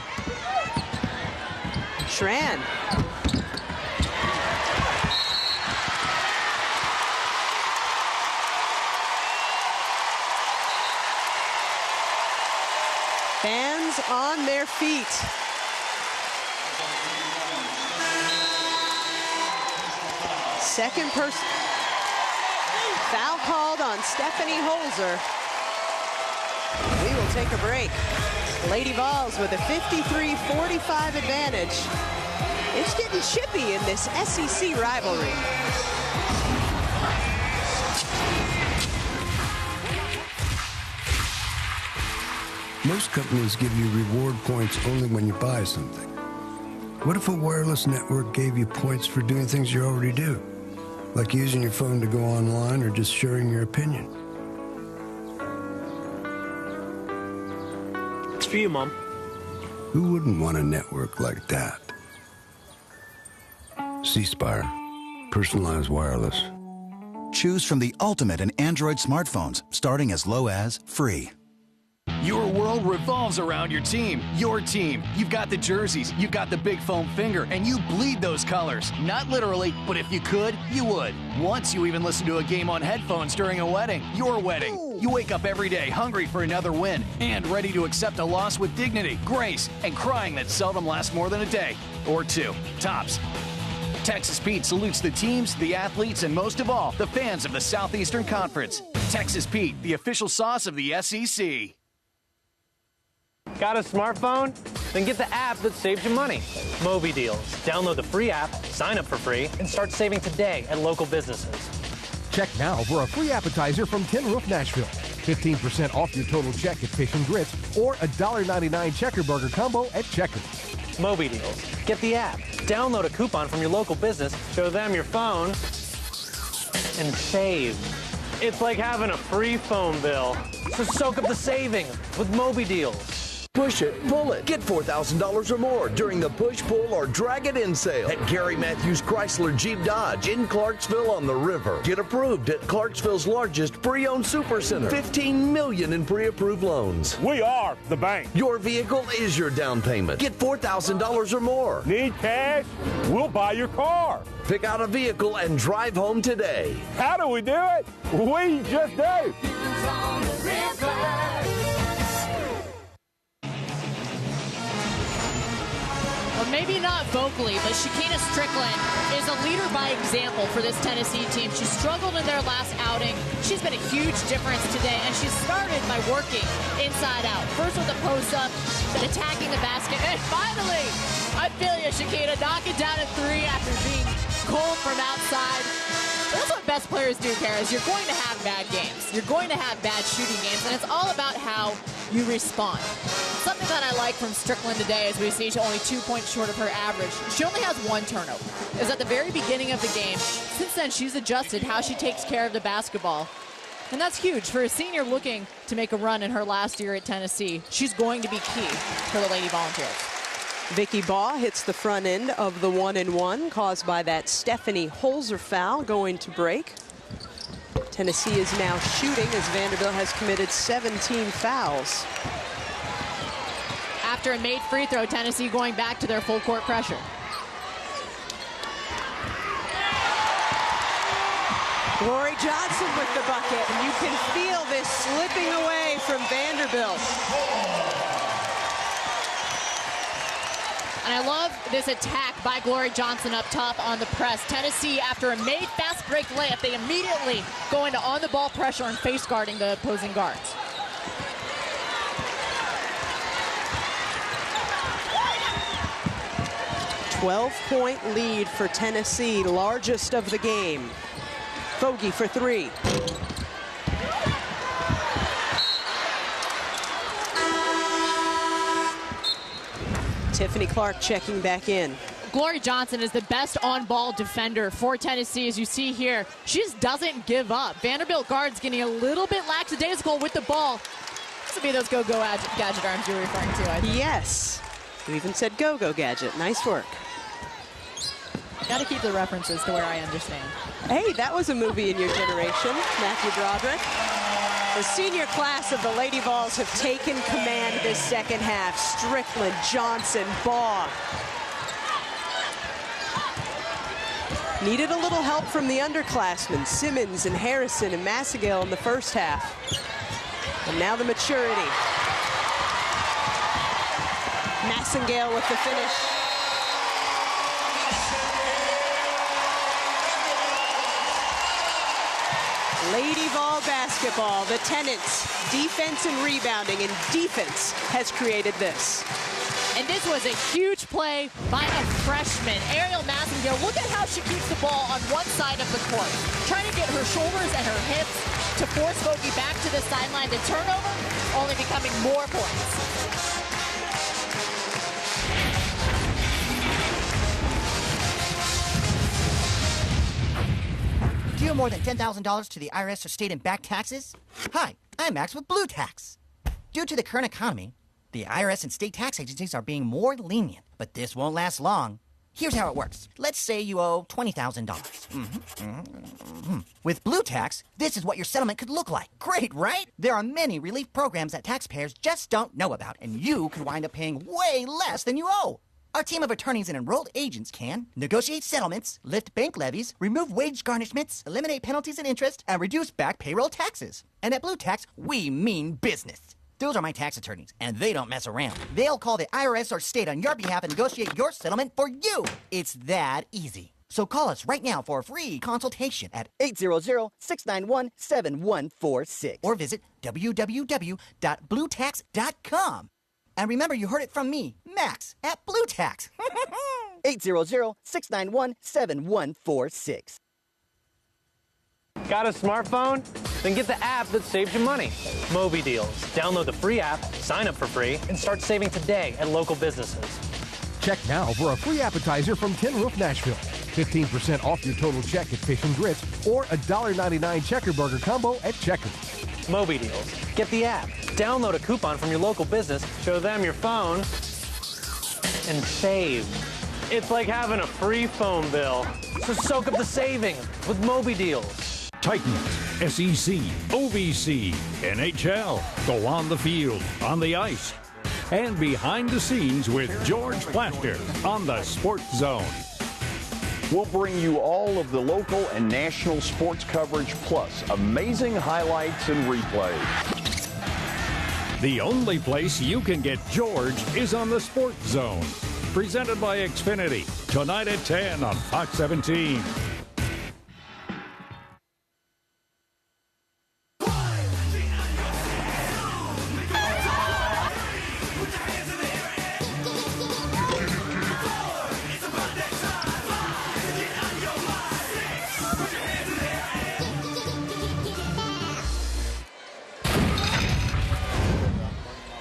Schran. Fans on their feet. Second person. Foul called on Stephanie Holzer. We will take a break. Lady Vols with a 53-45 advantage. It's getting chippy in this SEC rivalry. Most companies give you reward points only when you buy something. What if a wireless network gave you points for doing things you already do? Like using your phone to go online or just sharing your opinion? It's for you, Mom. Who wouldn't want a network like that? C-Spire. Personalized wireless. Choose from the ultimate in Android smartphones, starting as low as free. Your world revolves around your team. Your team. You've got the jerseys, you've got the big foam finger, and you bleed those colors. Not literally, but if you could, you would. Once you even listen to a game on headphones during a wedding. Your wedding. Ooh. You wake up every day hungry for another win and ready to accept a loss with dignity, grace, and crying that seldom lasts more than a day or two. Tops. Texas Pete salutes the teams, the athletes, and most of all, the fans of the Southeastern Conference. Texas Pete, the official sauce of the SEC. Got a smartphone? Then get the app that saves you money. Moby Deals. Download the free app, sign up for free, and start saving today at local businesses. Check now for a free appetizer from Tin Roof Nashville. 15% off your total check at Fish and Grits or a $1.99 Checker Burger combo at Checkers. Moby Deals. Get the app, download a coupon from your local business, show them your phone, and save. It's like having a free phone bill. So soak up the savings with Moby Deals. Push it, pull it. Get $4,000 or more during the Push, Pull, or Drag It In sale at Gary Matthews Chrysler Jeep Dodge in Clarksville on the river. Get approved at Clarksville's largest pre-owned supercenter. $15 million in pre-approved loans. We are the bank. Your vehicle is your down payment. Get $4,000 or more. Need cash? We'll buy your car. Pick out a vehicle and drive home today. How do we do it? We just do. Or maybe not vocally, but Shakina Strickland is a leader by example for this Tennessee team. She struggled in their last outing. She's been a huge difference today, and she started by working inside out. First with a post-up, then attacking the basket, and finally, I feel you, Shakina, knock it down at three after being cold from outside. That's what best players do, Karis. You're going to have bad games. You're going to have bad shooting games, and it's all about how you respond. Something that I like from Strickland today, as we see, she's only 2 points short of her average. She only has one turnover. It was at the very beginning of the game. Since then, she's adjusted how she takes care of the basketball. And that's huge for a senior looking to make a run in her last year at Tennessee. She's going to be key for the Lady Volunteers. Vicky Baugh hits the front end of the 1-and-1 caused by that Stephanie Holzer foul going to break. Tennessee is now shooting as Vanderbilt has committed 17 fouls. After a made free throw, Tennessee going back to their full court pressure. Glory Johnson with the bucket, and you can feel this slipping away from Vanderbilt. And I love this attack by Glory Johnson up top on the press. Tennessee, after a made fast break layup, they immediately go into on-the-ball pressure and face guarding the opposing guards. A 12-point lead for Tennessee, largest of the game. Fogarty for three. Tiffany Clark checking back in. Glory Johnson is the best on-ball defender for Tennessee, as you see here. She just doesn't give up. Vanderbilt guards getting a little bit lackadaisical with the ball. This would be those go-go gadget arms you're referring to, I think. Yes. You even said go-go gadget. Nice work. Got to keep the references to where I understand. Hey, that was a movie in your generation, Matthew Broderick. The senior class of the Lady Vols have taken command this second half. Strickland, Johnson, Baugh. Needed a little help from the underclassmen, Simmons and Harrison and Massengale in the first half. And now the maturity. Massengale with the finish. Lady Vol basketball, the tenants, defense and rebounding, and defense has created this. And this was a huge play by a freshman, Ariel Massengale. Look at how she keeps the ball on one side of the court, trying to get her shoulders and her hips to force Vogarty back to the sideline. The turnover only becoming more points. Do you owe more than $10,000 to the IRS or state in back taxes? Hi, I'm Max with Blue Tax. Due to the current economy, the IRS and state tax agencies are being more lenient, but this won't last long. Here's how it works. Let's say you owe $20,000. With Blue Tax, this is what your settlement could look like. Great, right? There are many relief programs that taxpayers just don't know about, and you could wind up paying way less than you owe. Our team of attorneys and enrolled agents can negotiate settlements, lift bank levies, remove wage garnishments, eliminate penalties and interest, and reduce back payroll taxes. And at Blue Tax, we mean business. Those are my tax attorneys, and they don't mess around. They'll call the IRS or state on your behalf and negotiate your settlement for you. It's that easy. So call us right now for a free consultation at 800-691-7146 or visit www.bluetax.com. And remember, you heard it from me, Max, at Blue Tax. 800-691-7146. Got a smartphone? Then get the app that saves you money. Moby Deals. Download the free app, sign up for free, and start saving today at local businesses. Check now for a free appetizer from Tin Roof Nashville. 15% off your total check at Fish and Grits or a $1.99 Checker Burger combo at Checkers. Moby Deals. Get the app, download a coupon from your local business, show them your phone, and save. It's like having a free phone bill. So soak up the savings with Moby Deals. Titans, SEC, OVC, NHL. Go on the field, on the ice, and behind the scenes with George Plaster on the Sports Zone. We'll bring you all of the local and national sports coverage plus amazing highlights and replays. The only place you can get George is on the Sports Zone. Presented by Xfinity, tonight at 10 on Fox 17.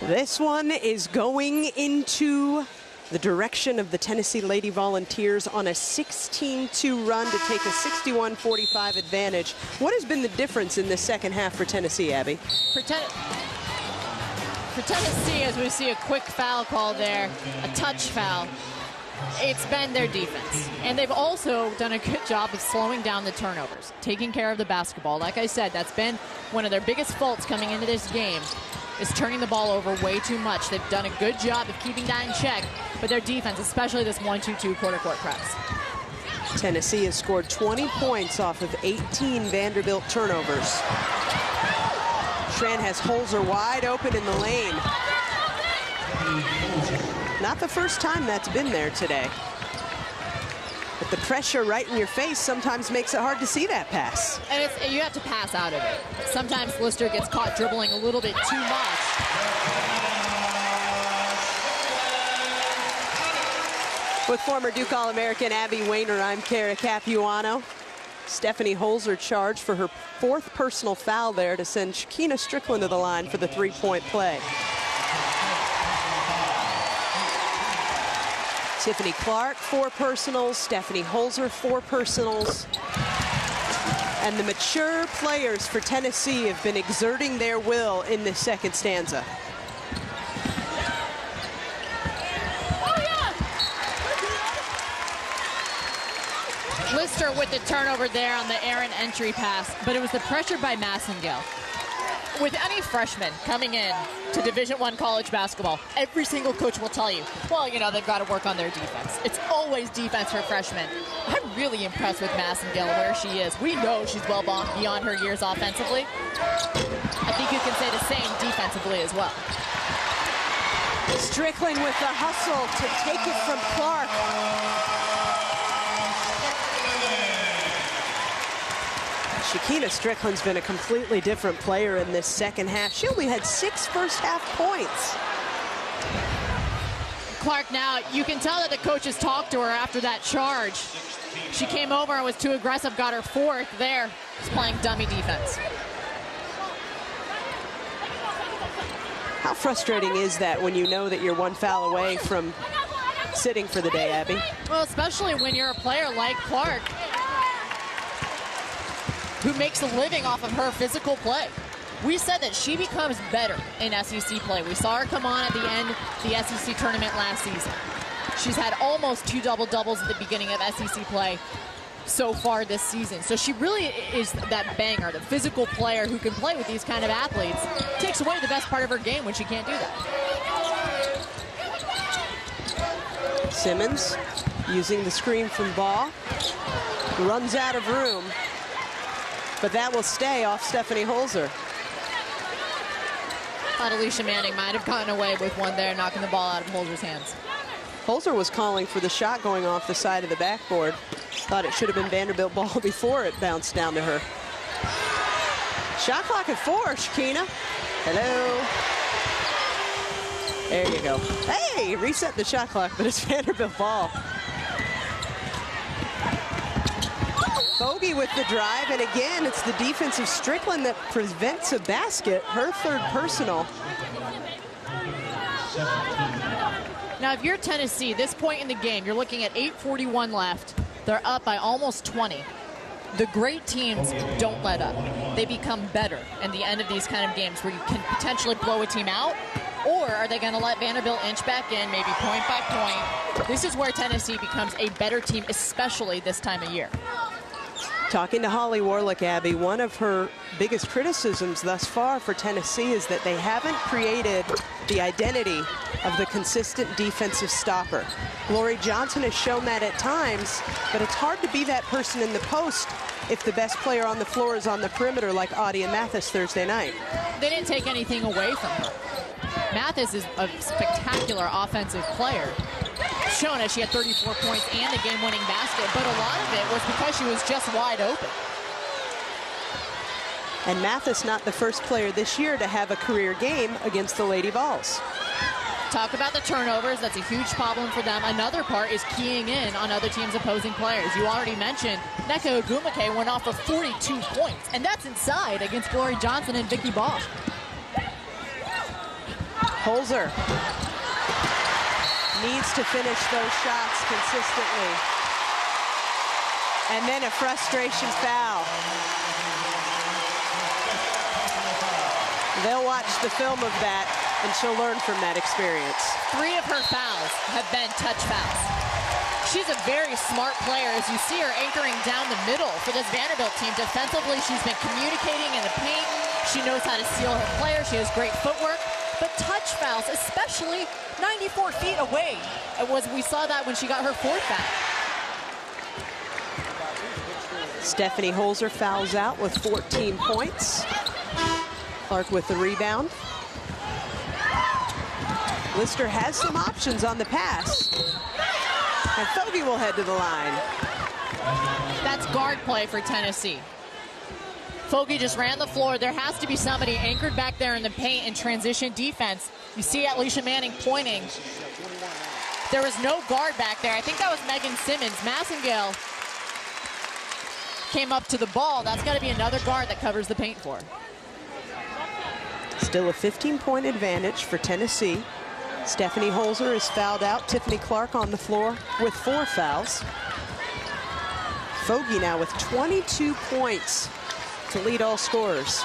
This one is going into the direction of the Tennessee Lady Volunteers on a 16-2 run to take a 61-45 advantage. What has been the difference in this second half for Tennessee, Abby? For Tennessee, as we see a quick foul call there, a touch foul, it's been their defense. And they've also done a good job of slowing down the turnovers, taking care of the basketball. Like I said, that's been one of their biggest faults coming into this game, is turning the ball over way too much. They've done a good job of keeping that in check, but their defense, especially this 1-2-2 quarter court press. Tennessee has scored 20 points off of 18 Vanderbilt turnovers. Schran has Holzer wide open in the lane. Not the first time that's been there today. But the pressure right in your face sometimes makes it hard to see that pass. And you have to pass out of it. Sometimes Lister gets caught dribbling a little bit too much. With former Duke All-American Abby Wayner, I'm Kara Capuano. Stephanie Holzer charged for her 4th personal foul there to send Shakina Strickland to the line for the 3-point play. Tiffany Clark, 4 personals. Stephanie Holzer, 4 personals. And the mature players for Tennessee have been exerting their will in this second stanza. Lister with the turnover there on the errant entry pass, but it was the pressure by Massengale. With any freshman coming in to Division I college basketball, every single coach will tell you, well, you know, they've got to work on their defense. It's always defense for freshmen. I'm really impressed with Massengale where she is. We know she's well beyond her years offensively. I think you can say the same defensively as well. Strickland with the hustle to take it from Clark. Shakina Strickland's been a completely different player in this second half. She only had 6 first-half points. Clark now, you can tell that the coaches talked to her after that charge. She came over and was too aggressive, got her 4th there. She's playing dummy defense. How frustrating is that when you know that you're 1 foul away from sitting for the day, Abby? Well, especially when you're a player like Clark, who makes a living off of her physical play. We said that she becomes better in SEC play. We saw her come on at the end of the SEC tournament last season. She's had almost 2 double-doubles at the beginning of SEC play so far this season. So she really is that banger, the physical player who can play with these kind of athletes. Takes away the best part of her game when she can't do that. Simmons using the screen from Baugh. Runs out of room. But that will stay off Stephanie Holzer. Thought Alicia Manning might have gotten away with one there, knocking the ball out of Holzer's hands. Holzer was calling for the shot going off the side of the backboard. Thought it should have been Vanderbilt ball before it bounced down to her. Shot clock at 4, Shakina. Hello. There you go. Hey, reset the shot clock, but it's Vanderbilt ball. Fogy with the drive, and again, it's the defense of Strickland that prevents a basket, her third personal. Now, if you're Tennessee, this point in the game, you're looking at 8:41 left. They're up by almost 20. The great teams don't let up. They become better in the end of these kind of games where you can potentially blow a team out, or are they going to let Vanderbilt inch back in, maybe point by point? This is where Tennessee becomes a better team, especially this time of year. Talking to Holly Warlick, Abby, one of her biggest criticisms thus far for Tennessee is that they haven't created the identity of the consistent defensive stopper. Glory Johnson has shown that at times, but it's hard to be that person in the post if the best player on the floor is on the perimeter like Audia Mathis Thursday night. They didn't take anything away from her. Mathis is a spectacular offensive player. Shown as she had 34 points and a game-winning basket, but a lot of it was because she was just wide open. And Mathis not the first player this year to have a career game against the Lady Vols. Talk about the turnovers. That's a huge problem for them. Another part is keying in on other teams' opposing players. You already mentioned Nneka Ogwumike went off for 42 points, and that's inside against Glory Johnson and Vicky Ball. Holzer needs to finish those shots consistently. And then a frustration foul. They'll watch the film of that, and she'll learn from that experience. 3 of her fouls have been touch fouls. She's a very smart player as you see her anchoring down the middle for this Vanderbilt team. Defensively, she's been communicating in the paint. She knows how to steal her players. She has great footwork. But touch fouls, especially 94 feet away. We saw that when she got her 4th foul. Stephanie Holzer fouls out with 14 points. Clark with the rebound. Lister has some options on the pass. And Fogy will head to the line. That's guard play for Tennessee. Fogy just ran the floor. There has to be somebody anchored back there in the paint in transition defense. You see Alicia Manning pointing. There was no guard back there. I think that was Megan Simmons. Massengale came up to the ball. That's got to be another guard that covers the paint for her. Still a 15-point advantage for Tennessee. Stephanie Holzer is fouled out. Tiffany Clark on the floor with 4 fouls. Fogy now with 22 points to lead all scorers.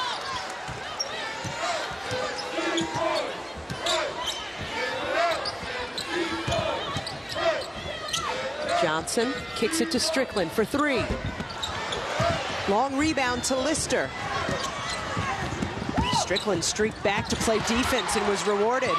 Johnson kicks it to Strickland for 3. Long rebound to Lister. Strickland streaked back to play defense and was rewarded.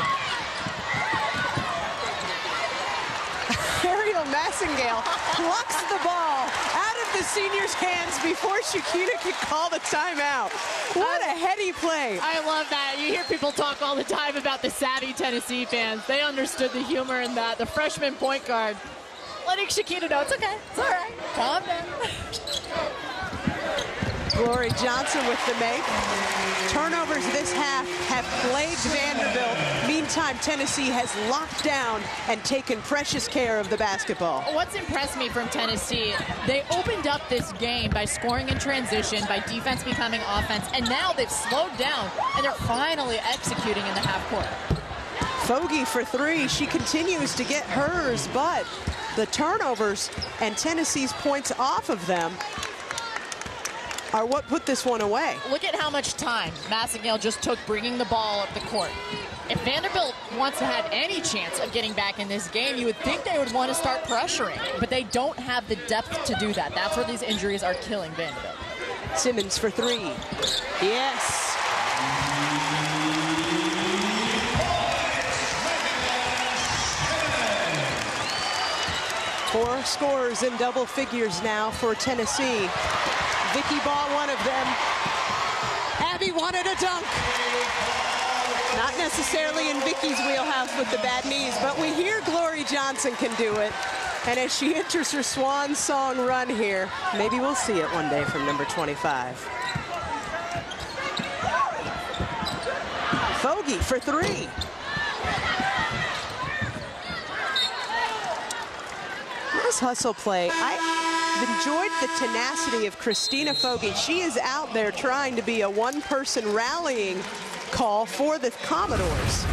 Ariel Massengale blocks the ball out of the senior's hands before Shakina could call the timeout. What a heady play. I love that. You hear people talk all the time about the savvy Tennessee fans. They understood the humor in that. The freshman point guard letting Shakina know it's okay. It's all right. Calm down. Glory Johnson with the make. Turnovers this half have plagued Vanderbilt. Meantime, Tennessee has locked down and taken precious care of the basketball. What's impressed me from Tennessee, they opened up this game by scoring in transition, by defense becoming offense, and now they've slowed down, and they're finally executing in the half court. Fogy for 3. She continues to get hers, but the turnovers and Tennessee's points off of them are what put this one away. Look at how much time Massengale just took bringing the ball up the court. If Vanderbilt wants to have any chance of getting back in this game, you would think they would want to start pressuring, but they don't have the depth to do that. That's where these injuries are killing Vanderbilt. Simmons for 3. Yes. Four scorers in double figures now for Tennessee. Vicky Ball, one of them. Abby wanted a dunk. Not necessarily in Vicky's wheelhouse with the bad knees, but we hear Glory Johnson can do it. And as she enters her swan song run here, maybe we'll see it one day from number 25. Fogy for 3. hustle play. I've enjoyed the tenacity of Christina Fogarty. She is out there trying to be a one-person rallying call for the Commodores.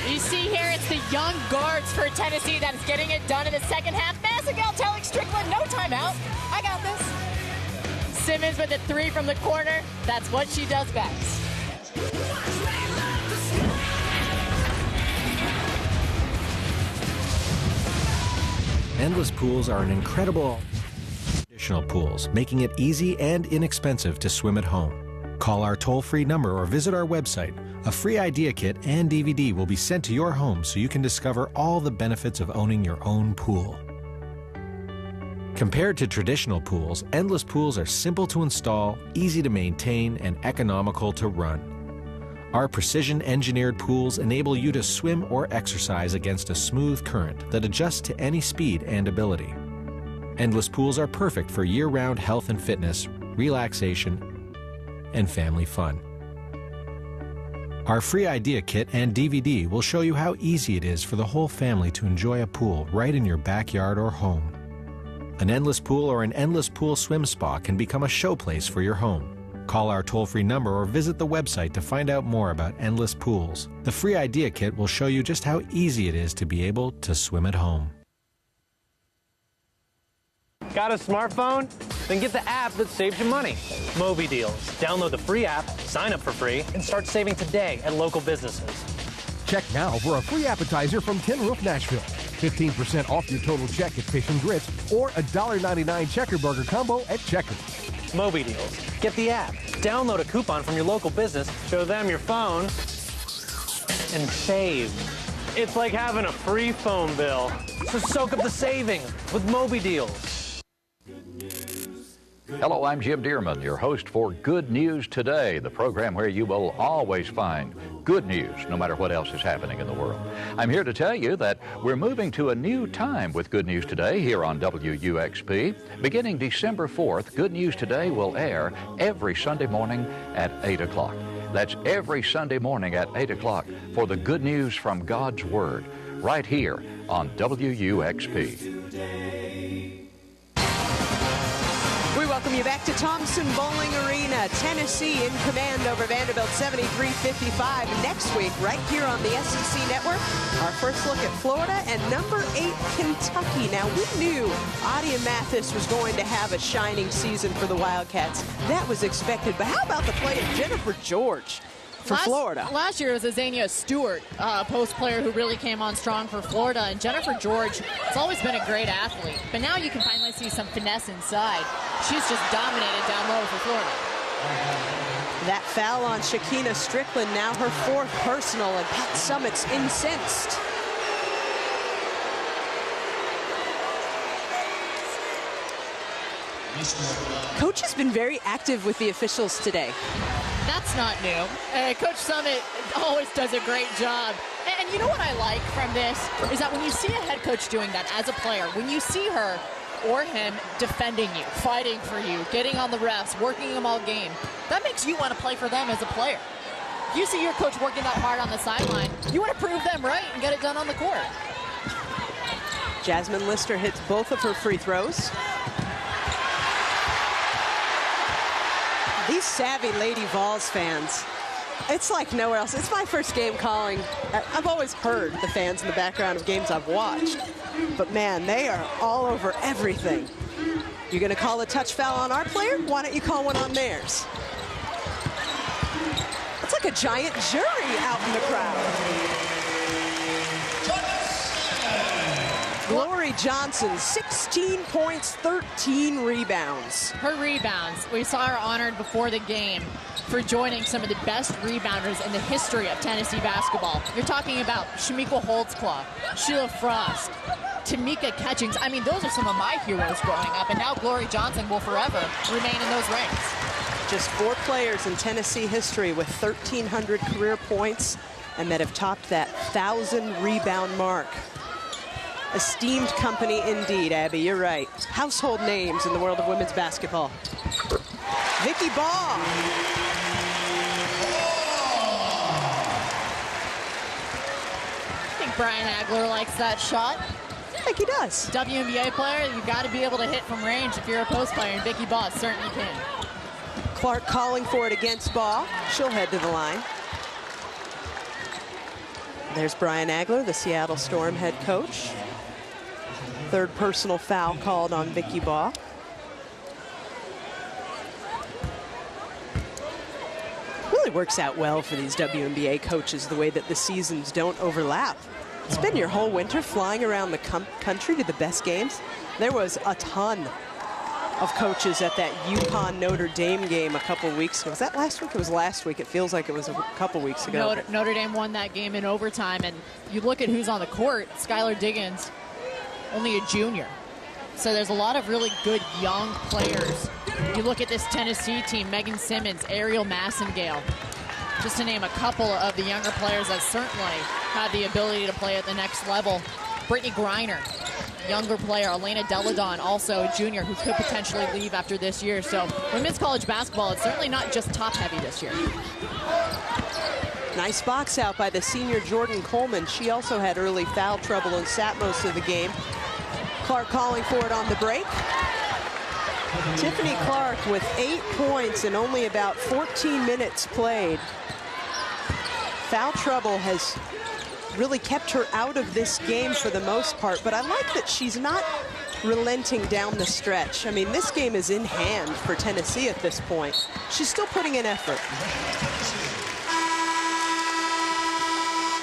You see here, it's the young guards for Tennessee that is getting it done in the second half. Massigal telling Strickland, no timeout. I got this. Simmons with a three from the corner. That's what she does best. Endless pools are an incredible traditional pools, making it easy and inexpensive to swim at home. Call our toll-free number or visit our website. A free idea kit and DVD will be sent to your home so you can discover all the benefits of owning your own pool. Compared to traditional pools, endless pools are simple to install, easy to maintain, and economical to run. Our precision-engineered pools enable you to swim or exercise against a smooth current that adjusts to any speed and ability. Endless pools are perfect for year-round health and fitness, relaxation, and family fun. Our free idea kit and DVD will show you how easy it is for the whole family to enjoy a pool right in your backyard or home. An endless pool or an endless pool swim spa can become a showplace for your home. Call our toll-free number or visit the website to find out more about endless pools. The free idea kit will show you just how easy it is to be able to swim at home. Got a smartphone? Then get the app that saves you money. Moby Deals. Download the free app, sign up for free, and start saving today at local businesses. Check now for a free appetizer from Tin Roof Nashville. 15% off your total check at Fish and Grits or a $1.99 Checker Burger combo at Checkers. Moby Deals. Get the app, download a coupon from your local business, show them your phone, and save. It's like having a free phone bill. So soak up the saving with Moby Deals. Hello, I'm Jim Dearman, your host for Good News Today, the program where you will always find good news, no matter what else is happening in the world. I'm here to tell you that we're moving to a new time with Good News Today here on WUXP. Beginning December 4th, Good News Today will air every Sunday morning at 8 o'clock. That's every Sunday morning at 8 o'clock for the good news from God's Word, right here on WUXP. We welcome you back to Thompson Bowling Arena. Tennessee in command over Vanderbilt 73-55. Next week, right here on the SEC Network, our first look at Florida and number 8 Kentucky. Now, we knew Adia Mathis was going to have a shining season for the Wildcats. That was expected. But how about the play of Jennifer George for Florida? Last year it was Azania Stewart, post player who really came on strong for Florida. And Jennifer George has always been a great athlete. But now you can finally see some finesse inside. She's just dominated down low for Florida. That foul on Shakina Strickland, now her 4th personal, and Pat Summitt's incensed. Coach has been very active with the officials today. That's not new. Coach Summitt always does a great job. And you know what I like from this is that when you see a head coach doing that as a player, when you see her or him defending you, fighting for you, getting on the refs, working them all game, that makes you want to play for them as a player. You see your coach working that hard on the sideline, you want to prove them right and get it done on the court. Jasmine Lister hits both of her free throws. These savvy Lady Vols fans, it's like nowhere else. It's my first game calling. I've always heard the fans in the background of games I've watched. But, man, they are all over everything. You're going to call a touch foul on our player? Why don't you call one on theirs? It's like a giant jury out in the crowd. Glory Johnson, 16 points, 13 rebounds. Her rebounds, we saw her honored before the game for joining some of the best rebounders in the history of Tennessee basketball. You're talking about Shamika Holtzclaw, Sheila Frost, Tamika Catchings. I mean, those are some of my heroes growing up, and now Glory Johnson will forever remain in those ranks. Just 4 players in Tennessee history with 1,300 career points and that have topped that 1,000 rebound mark. Esteemed company indeed, Abby, you're right. Household names in the world of women's basketball. Vicky Baugh. I think Brian Agler likes that shot. I think he does. WNBA player, you've got to be able to hit from range if you're a post player, and Vicky Baugh certainly can. Clark calling for it against Baugh. She'll head to the line. There's Brian Agler, the Seattle Storm head coach. Third personal foul called on Vicky Baugh. Really works out well for these WNBA coaches, the way that the seasons don't overlap. Spend your whole winter flying around the country to the best games. There was a ton of coaches at that UConn Notre Dame game a couple weeks ago. Was that last week? It was last week. It feels like it was a couple weeks ago. Notre Dame won that game in overtime, and you look at who's on the court. Skylar Diggins, only a junior. So there's a lot of really good young players. You look at this Tennessee team, Megan Simmons, Ariel Massengale, just to name a couple of the younger players that certainly had the ability to play at the next level. Brittany Griner, younger player. Elena Deladon, also a junior who could potentially leave after this year. So women's college basketball, it's certainly not just top heavy this year. Nice box out by the senior Jordan Coleman. She also had early foul trouble and sat most of the game. Clark calling for it on the break. Tiffany Clark with 8 points and only about 14 minutes played. Foul trouble has really kept her out of this game for the most part, but I like that she's not relenting down the stretch. I mean, this game is in hand for Tennessee at this point. She's still putting in effort.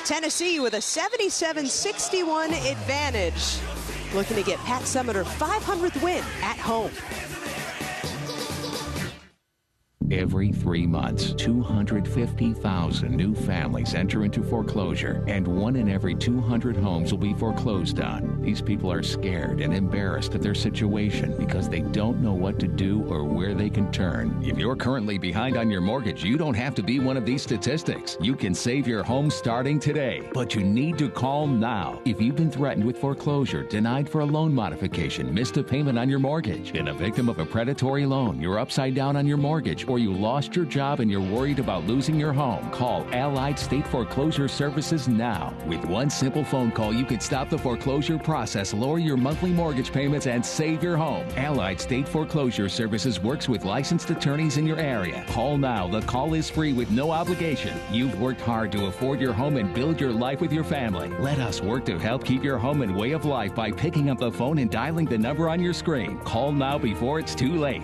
Tennessee with a 77-61 advantage, looking to get Pat Summitt her 500th win at home. Every 3 months, 250,000 new families enter into foreclosure, and 1 in every 200 homes will be foreclosed on. These people are scared and embarrassed at their situation because they don't know what to do or where they can turn. If you're currently behind on your mortgage, you don't have to be one of these statistics. You can save your home starting today, but you need to call now. If you've been threatened with foreclosure, denied for a loan modification, missed a payment on your mortgage, been a victim of a predatory loan, you're upside down on your mortgage, or you lost your job and you're worried about losing your home, call Allied State Foreclosure Services now. With one simple phone call, you could stop the foreclosure process, lower your monthly mortgage payments, and save your home. Allied State Foreclosure Services works with licensed attorneys in your area. Call now. The call is free with no obligation. You've worked hard to afford your home and build your life with your family. Let us work to help keep your home and way of life by picking up the phone and dialing the number on your screen. Call now before it's too late.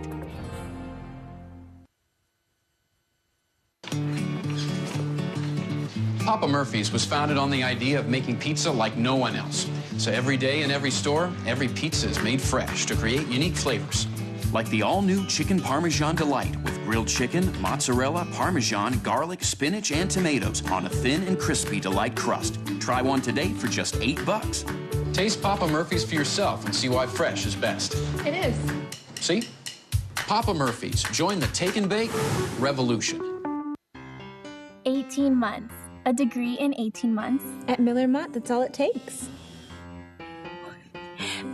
Papa Murphy's was founded on the idea of making pizza like no one else. So every day in every store, every pizza is made fresh to create unique flavors. Like the all-new Chicken Parmesan Delight with grilled chicken, mozzarella, Parmesan, garlic, spinach, and tomatoes on a thin and crispy Delight crust. Try one today for just $8. Taste Papa Murphy's for yourself and see why fresh is best. It is. See? Papa Murphy's. Join the Take and Bake revolution. 18 months. A degree in 18 months. At Miller Mott, that's all it takes.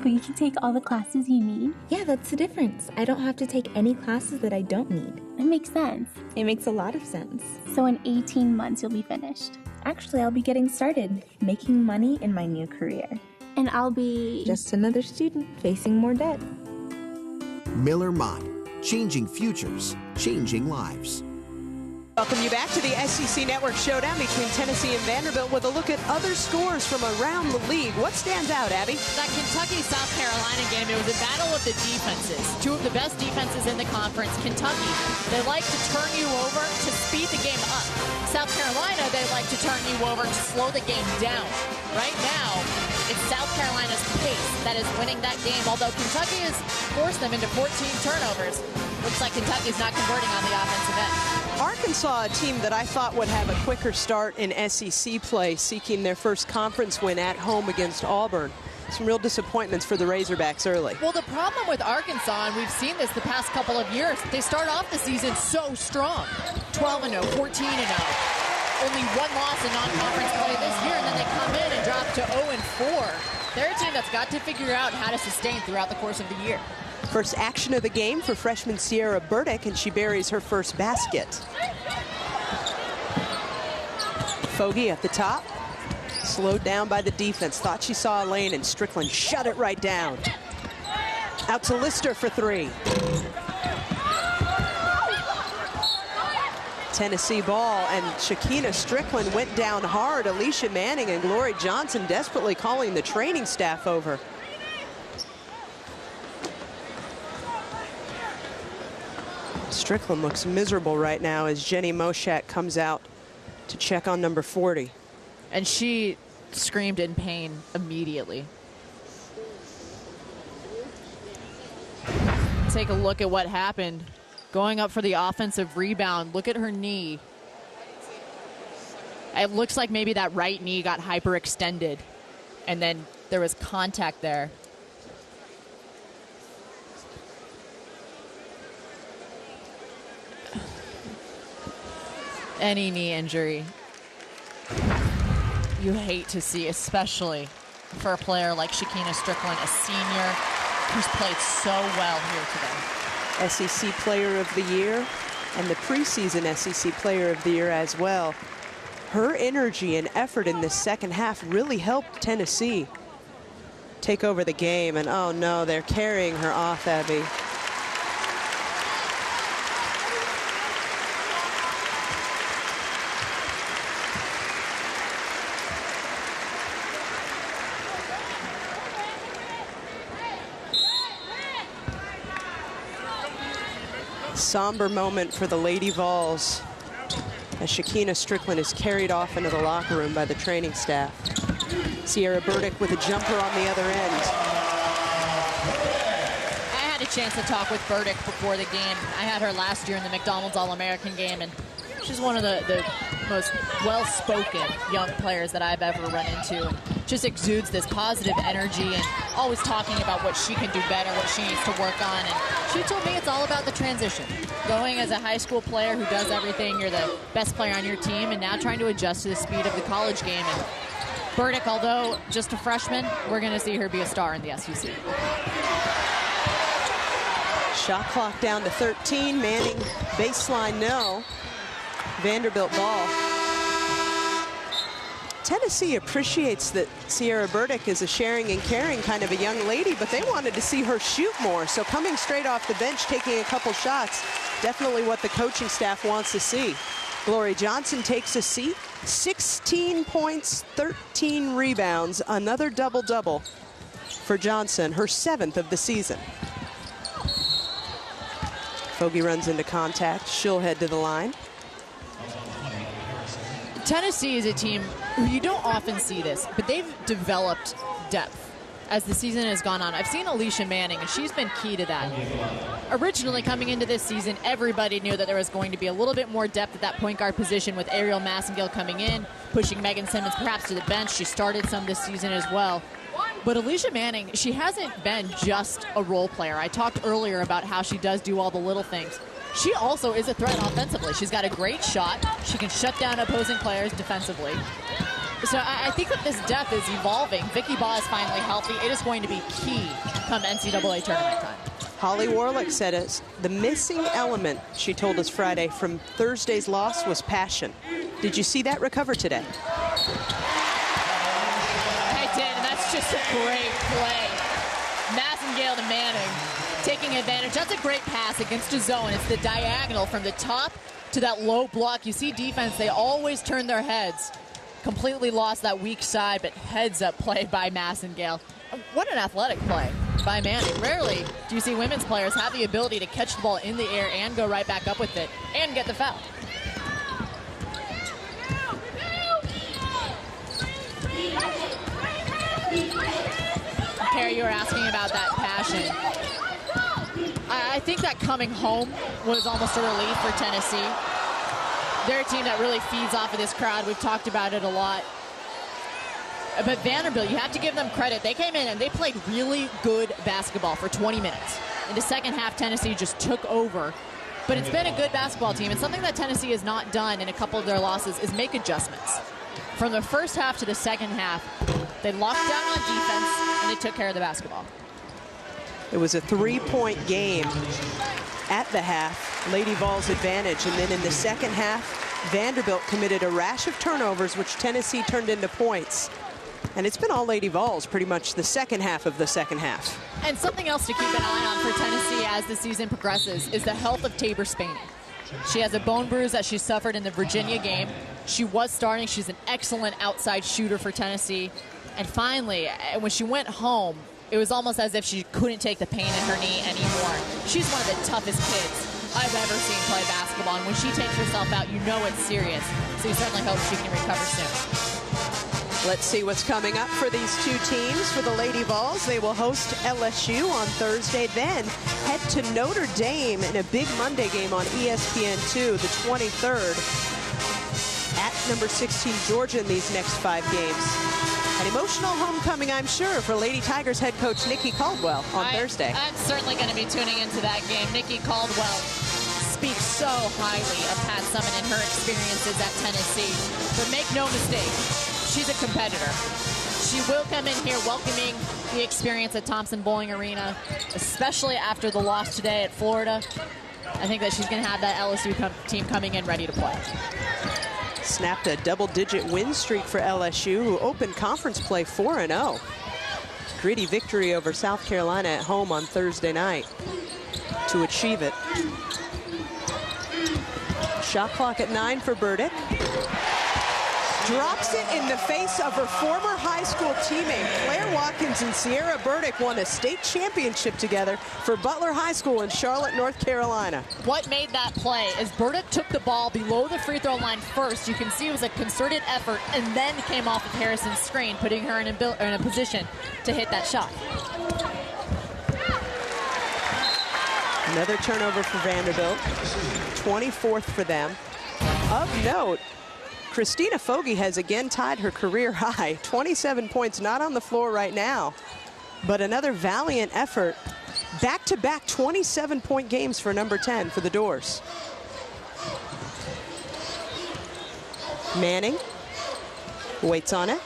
But you can take all the classes you need? Yeah, that's the difference. I don't have to take any classes that I don't need. It makes sense. It makes a lot of sense. So in 18 months, you'll be finished. Actually, I'll be getting started, making money in my new career. And I'll be... just another student facing more debt. Miller Mott, changing futures, changing lives. Welcome you back to the SEC Network Showdown between Tennessee and Vanderbilt with a look at other scores from around the league. What stands out, Abby? That Kentucky-South Carolina game, it was a battle of the defenses. Two of the best defenses in the conference. Kentucky, they like to turn you over to speed the game up. South Carolina, they like to turn you over to slow the game down. Right now, it's South Carolina's pace that is winning that game, although Kentucky has forced them into 14 turnovers. Looks like Kentucky's not converting on the offensive end. Arkansas, a team that I thought would have a quicker start in SEC play, seeking their first conference win at home against Auburn. Some real disappointments for the Razorbacks early. Well, the problem with Arkansas, and we've seen this the past couple of years, they start off the season so strong. 12-0, 14-0. Only one loss in non-conference play this year, and then they come in and drop to 0-4. They're a team that's got to figure out how to sustain throughout the course of the year. First action of the game for freshman Sierra Burdick, and she buries her first basket. Fogarty at the top. Slowed down by the defense. Thought she saw a lane, and Strickland shut it right down. Out to Lister for 3. Tennessee ball, and Shakina Strickland went down hard. Alicia Manning and Glory Johnson desperately calling the training staff over. Strickland looks miserable right now as Jenny Moshak comes out to check on number 40. And she screamed in pain immediately. Take a look at what happened. Going up for the offensive rebound. Look at her knee. It looks like maybe that right knee got hyperextended, and then there was contact there. Any knee injury you hate to see, especially for a player like Shakina Strickland, a senior who's played so well here today. SEC Player of the Year and the preseason SEC Player of the Year as well. Her energy and effort in this second half really helped Tennessee take over the game. And oh no, they're carrying her off, Abby. Somber moment for the Lady Vols as Shakina Strickland is carried off into the locker room by the training staff. Sierra Burdick with a jumper on the other end. I had a chance to talk with Burdick before the game. I had her last year in the McDonald's All-American game, and she's one of the most well-spoken young players that I've ever run into. And just exudes this positive energy and always talking about what she can do better, what she needs to work on. And she told me it's all about the transition. Going as a high school player who does everything, you're the best player on your team, and now trying to adjust to the speed of the college game. And Burdick, although just a freshman, we're going to see her be a star in the SEC. Shot clock down to 13. Manning baseline no. Vanderbilt ball. Tennessee appreciates that Sierra Burdick is a sharing and caring kind of a young lady, but they wanted to see her shoot more. So coming straight off the bench, taking a couple shots, definitely what the coaching staff wants to see. Glory Johnson takes a seat. 16 points, 13 rebounds, another double-double for Johnson, her 7th of the season. Fogarty runs into contact. She'll head to the line. Tennessee is a team who you don't often see this, but they've developed depth as the season has gone on. I've seen Alicia Manning, and she's been key to that. Originally coming into this season, everybody knew that there was going to be a little bit more depth at that point guard position with Ariel Massengale coming in, pushing Megan Simmons perhaps to the bench. She started some this season as well. But Alicia Manning, she hasn't been just a role player. I talked earlier about how she does do all the little things. She also is a threat offensively. She's got a great shot. She can shut down opposing players defensively. So I think that this depth is evolving. Vicky Baugh is finally healthy. It is going to be key come NCAA tournament time. Holly Warlick said the missing element, she told us Friday, from Thursday's loss was passion. Did you see that recover today? I did, and that's just a great play. Massengale to Manning, taking advantage. That's a great pass against a zone. It's the diagonal from the top to that low block. You see defense, they always turn their heads. Completely lost that weak side, but heads-up play by Massengale. What an athletic play by Manning. Rarely do you see women's players have the ability to catch the ball in the air and go right back up with it and get the foul. Carrie, you were asking about that passion. I think that coming home was almost a relief for Tennessee. They're a team that really feeds off of this crowd. We've talked about it a lot. But Vanderbilt, you have to give them credit. They came in and they played really good basketball for 20 minutes. In the second half, Tennessee just took over. But it's been a good basketball team. And something that Tennessee has not done in a couple of their losses is make adjustments. From the first half to the second half, they locked down on defense and they took care of the basketball. It was a 3-point game at the half. Lady Vols advantage. And then in the second half, Vanderbilt committed a rash of turnovers, which Tennessee turned into points. And it's been all Lady Vols pretty much the second half of the second half. And something else to keep an eye on for Tennessee as the season progresses is the health of Tabor Spaney. She has a bone bruise that she suffered in the Virginia game. She was starting. She's an excellent outside shooter for Tennessee. And finally, when she went home, it was almost as if she couldn't take the pain in her knee anymore. She's one of the toughest kids I've ever seen play basketball. And when she takes herself out, you know it's serious. So you certainly hope she can recover soon. Let's see what's coming up for these two teams. For the Lady Vols, they will host LSU on Thursday, then head to Notre Dame in a big Monday game on ESPN2, the 23rd, at number 16 Georgia in these next 5 games. An emotional homecoming, I'm sure, for Lady Tigers head coach Nikki Caldwell on Thursday. I'm certainly going to be tuning into that game. Nikki Caldwell speaks so highly of Pat Summitt and her experiences at Tennessee. But make no mistake, she's a competitor. She will come in here welcoming the experience at Thompson-Boling Arena, especially after the loss today at Florida. I think that she's going to have that LSU team coming in ready to play. Snapped a double-digit win streak for LSU, who opened conference play 4-0. Gritty victory over South Carolina at home on Thursday night to achieve it. Shot clock at 9 for Burdick. Drops it in the face of her former high school teammate. Claire Watkins and Sierra Burdick won a state championship together for Butler High School in Charlotte, North Carolina. What made that play is Burdick took the ball below the free throw line first. You can see it was a concerted effort, and then came off of Harrison's screen, putting her in a position to hit that shot. Another turnover for Vanderbilt, 24th for them. Of note, Christina Fogarty has again tied her career high, 27 points, not on the floor right now, but another valiant effort. Back-to-back 27-point games for number 10 for the Doors. Manning waits on it.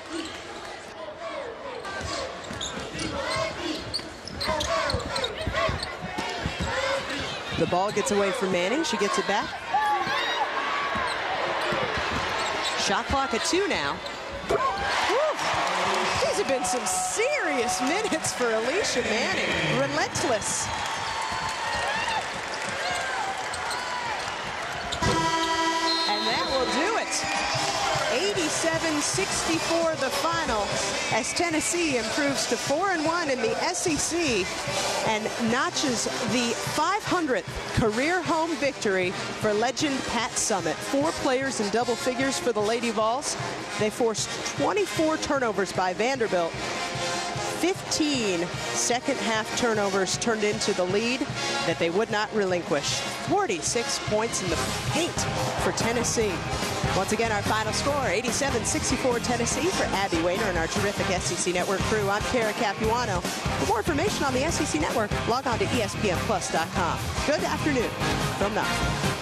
The ball gets away from Manning. She gets it back. Shot clock at 2 now. Whew. These have been some serious minutes for Alicia Manning. Relentless. And that will do it. 87-64 the final, as Tennessee improves to 4-1 in the SEC and notches the 500th career home victory for legend Pat Summitt. 4 players in double figures for the Lady Vols. They forced 24 turnovers by Vanderbilt. 15 second half turnovers turned into the lead that they would not relinquish. 46 points in the paint for Tennessee. Once again, our final score, 87-64 Tennessee for Abby Wainer and our terrific SEC Network crew. I'm Kara Capuano. For more information on the SEC Network, log on to ESPNplus.com. Good afternoon from Knoxville.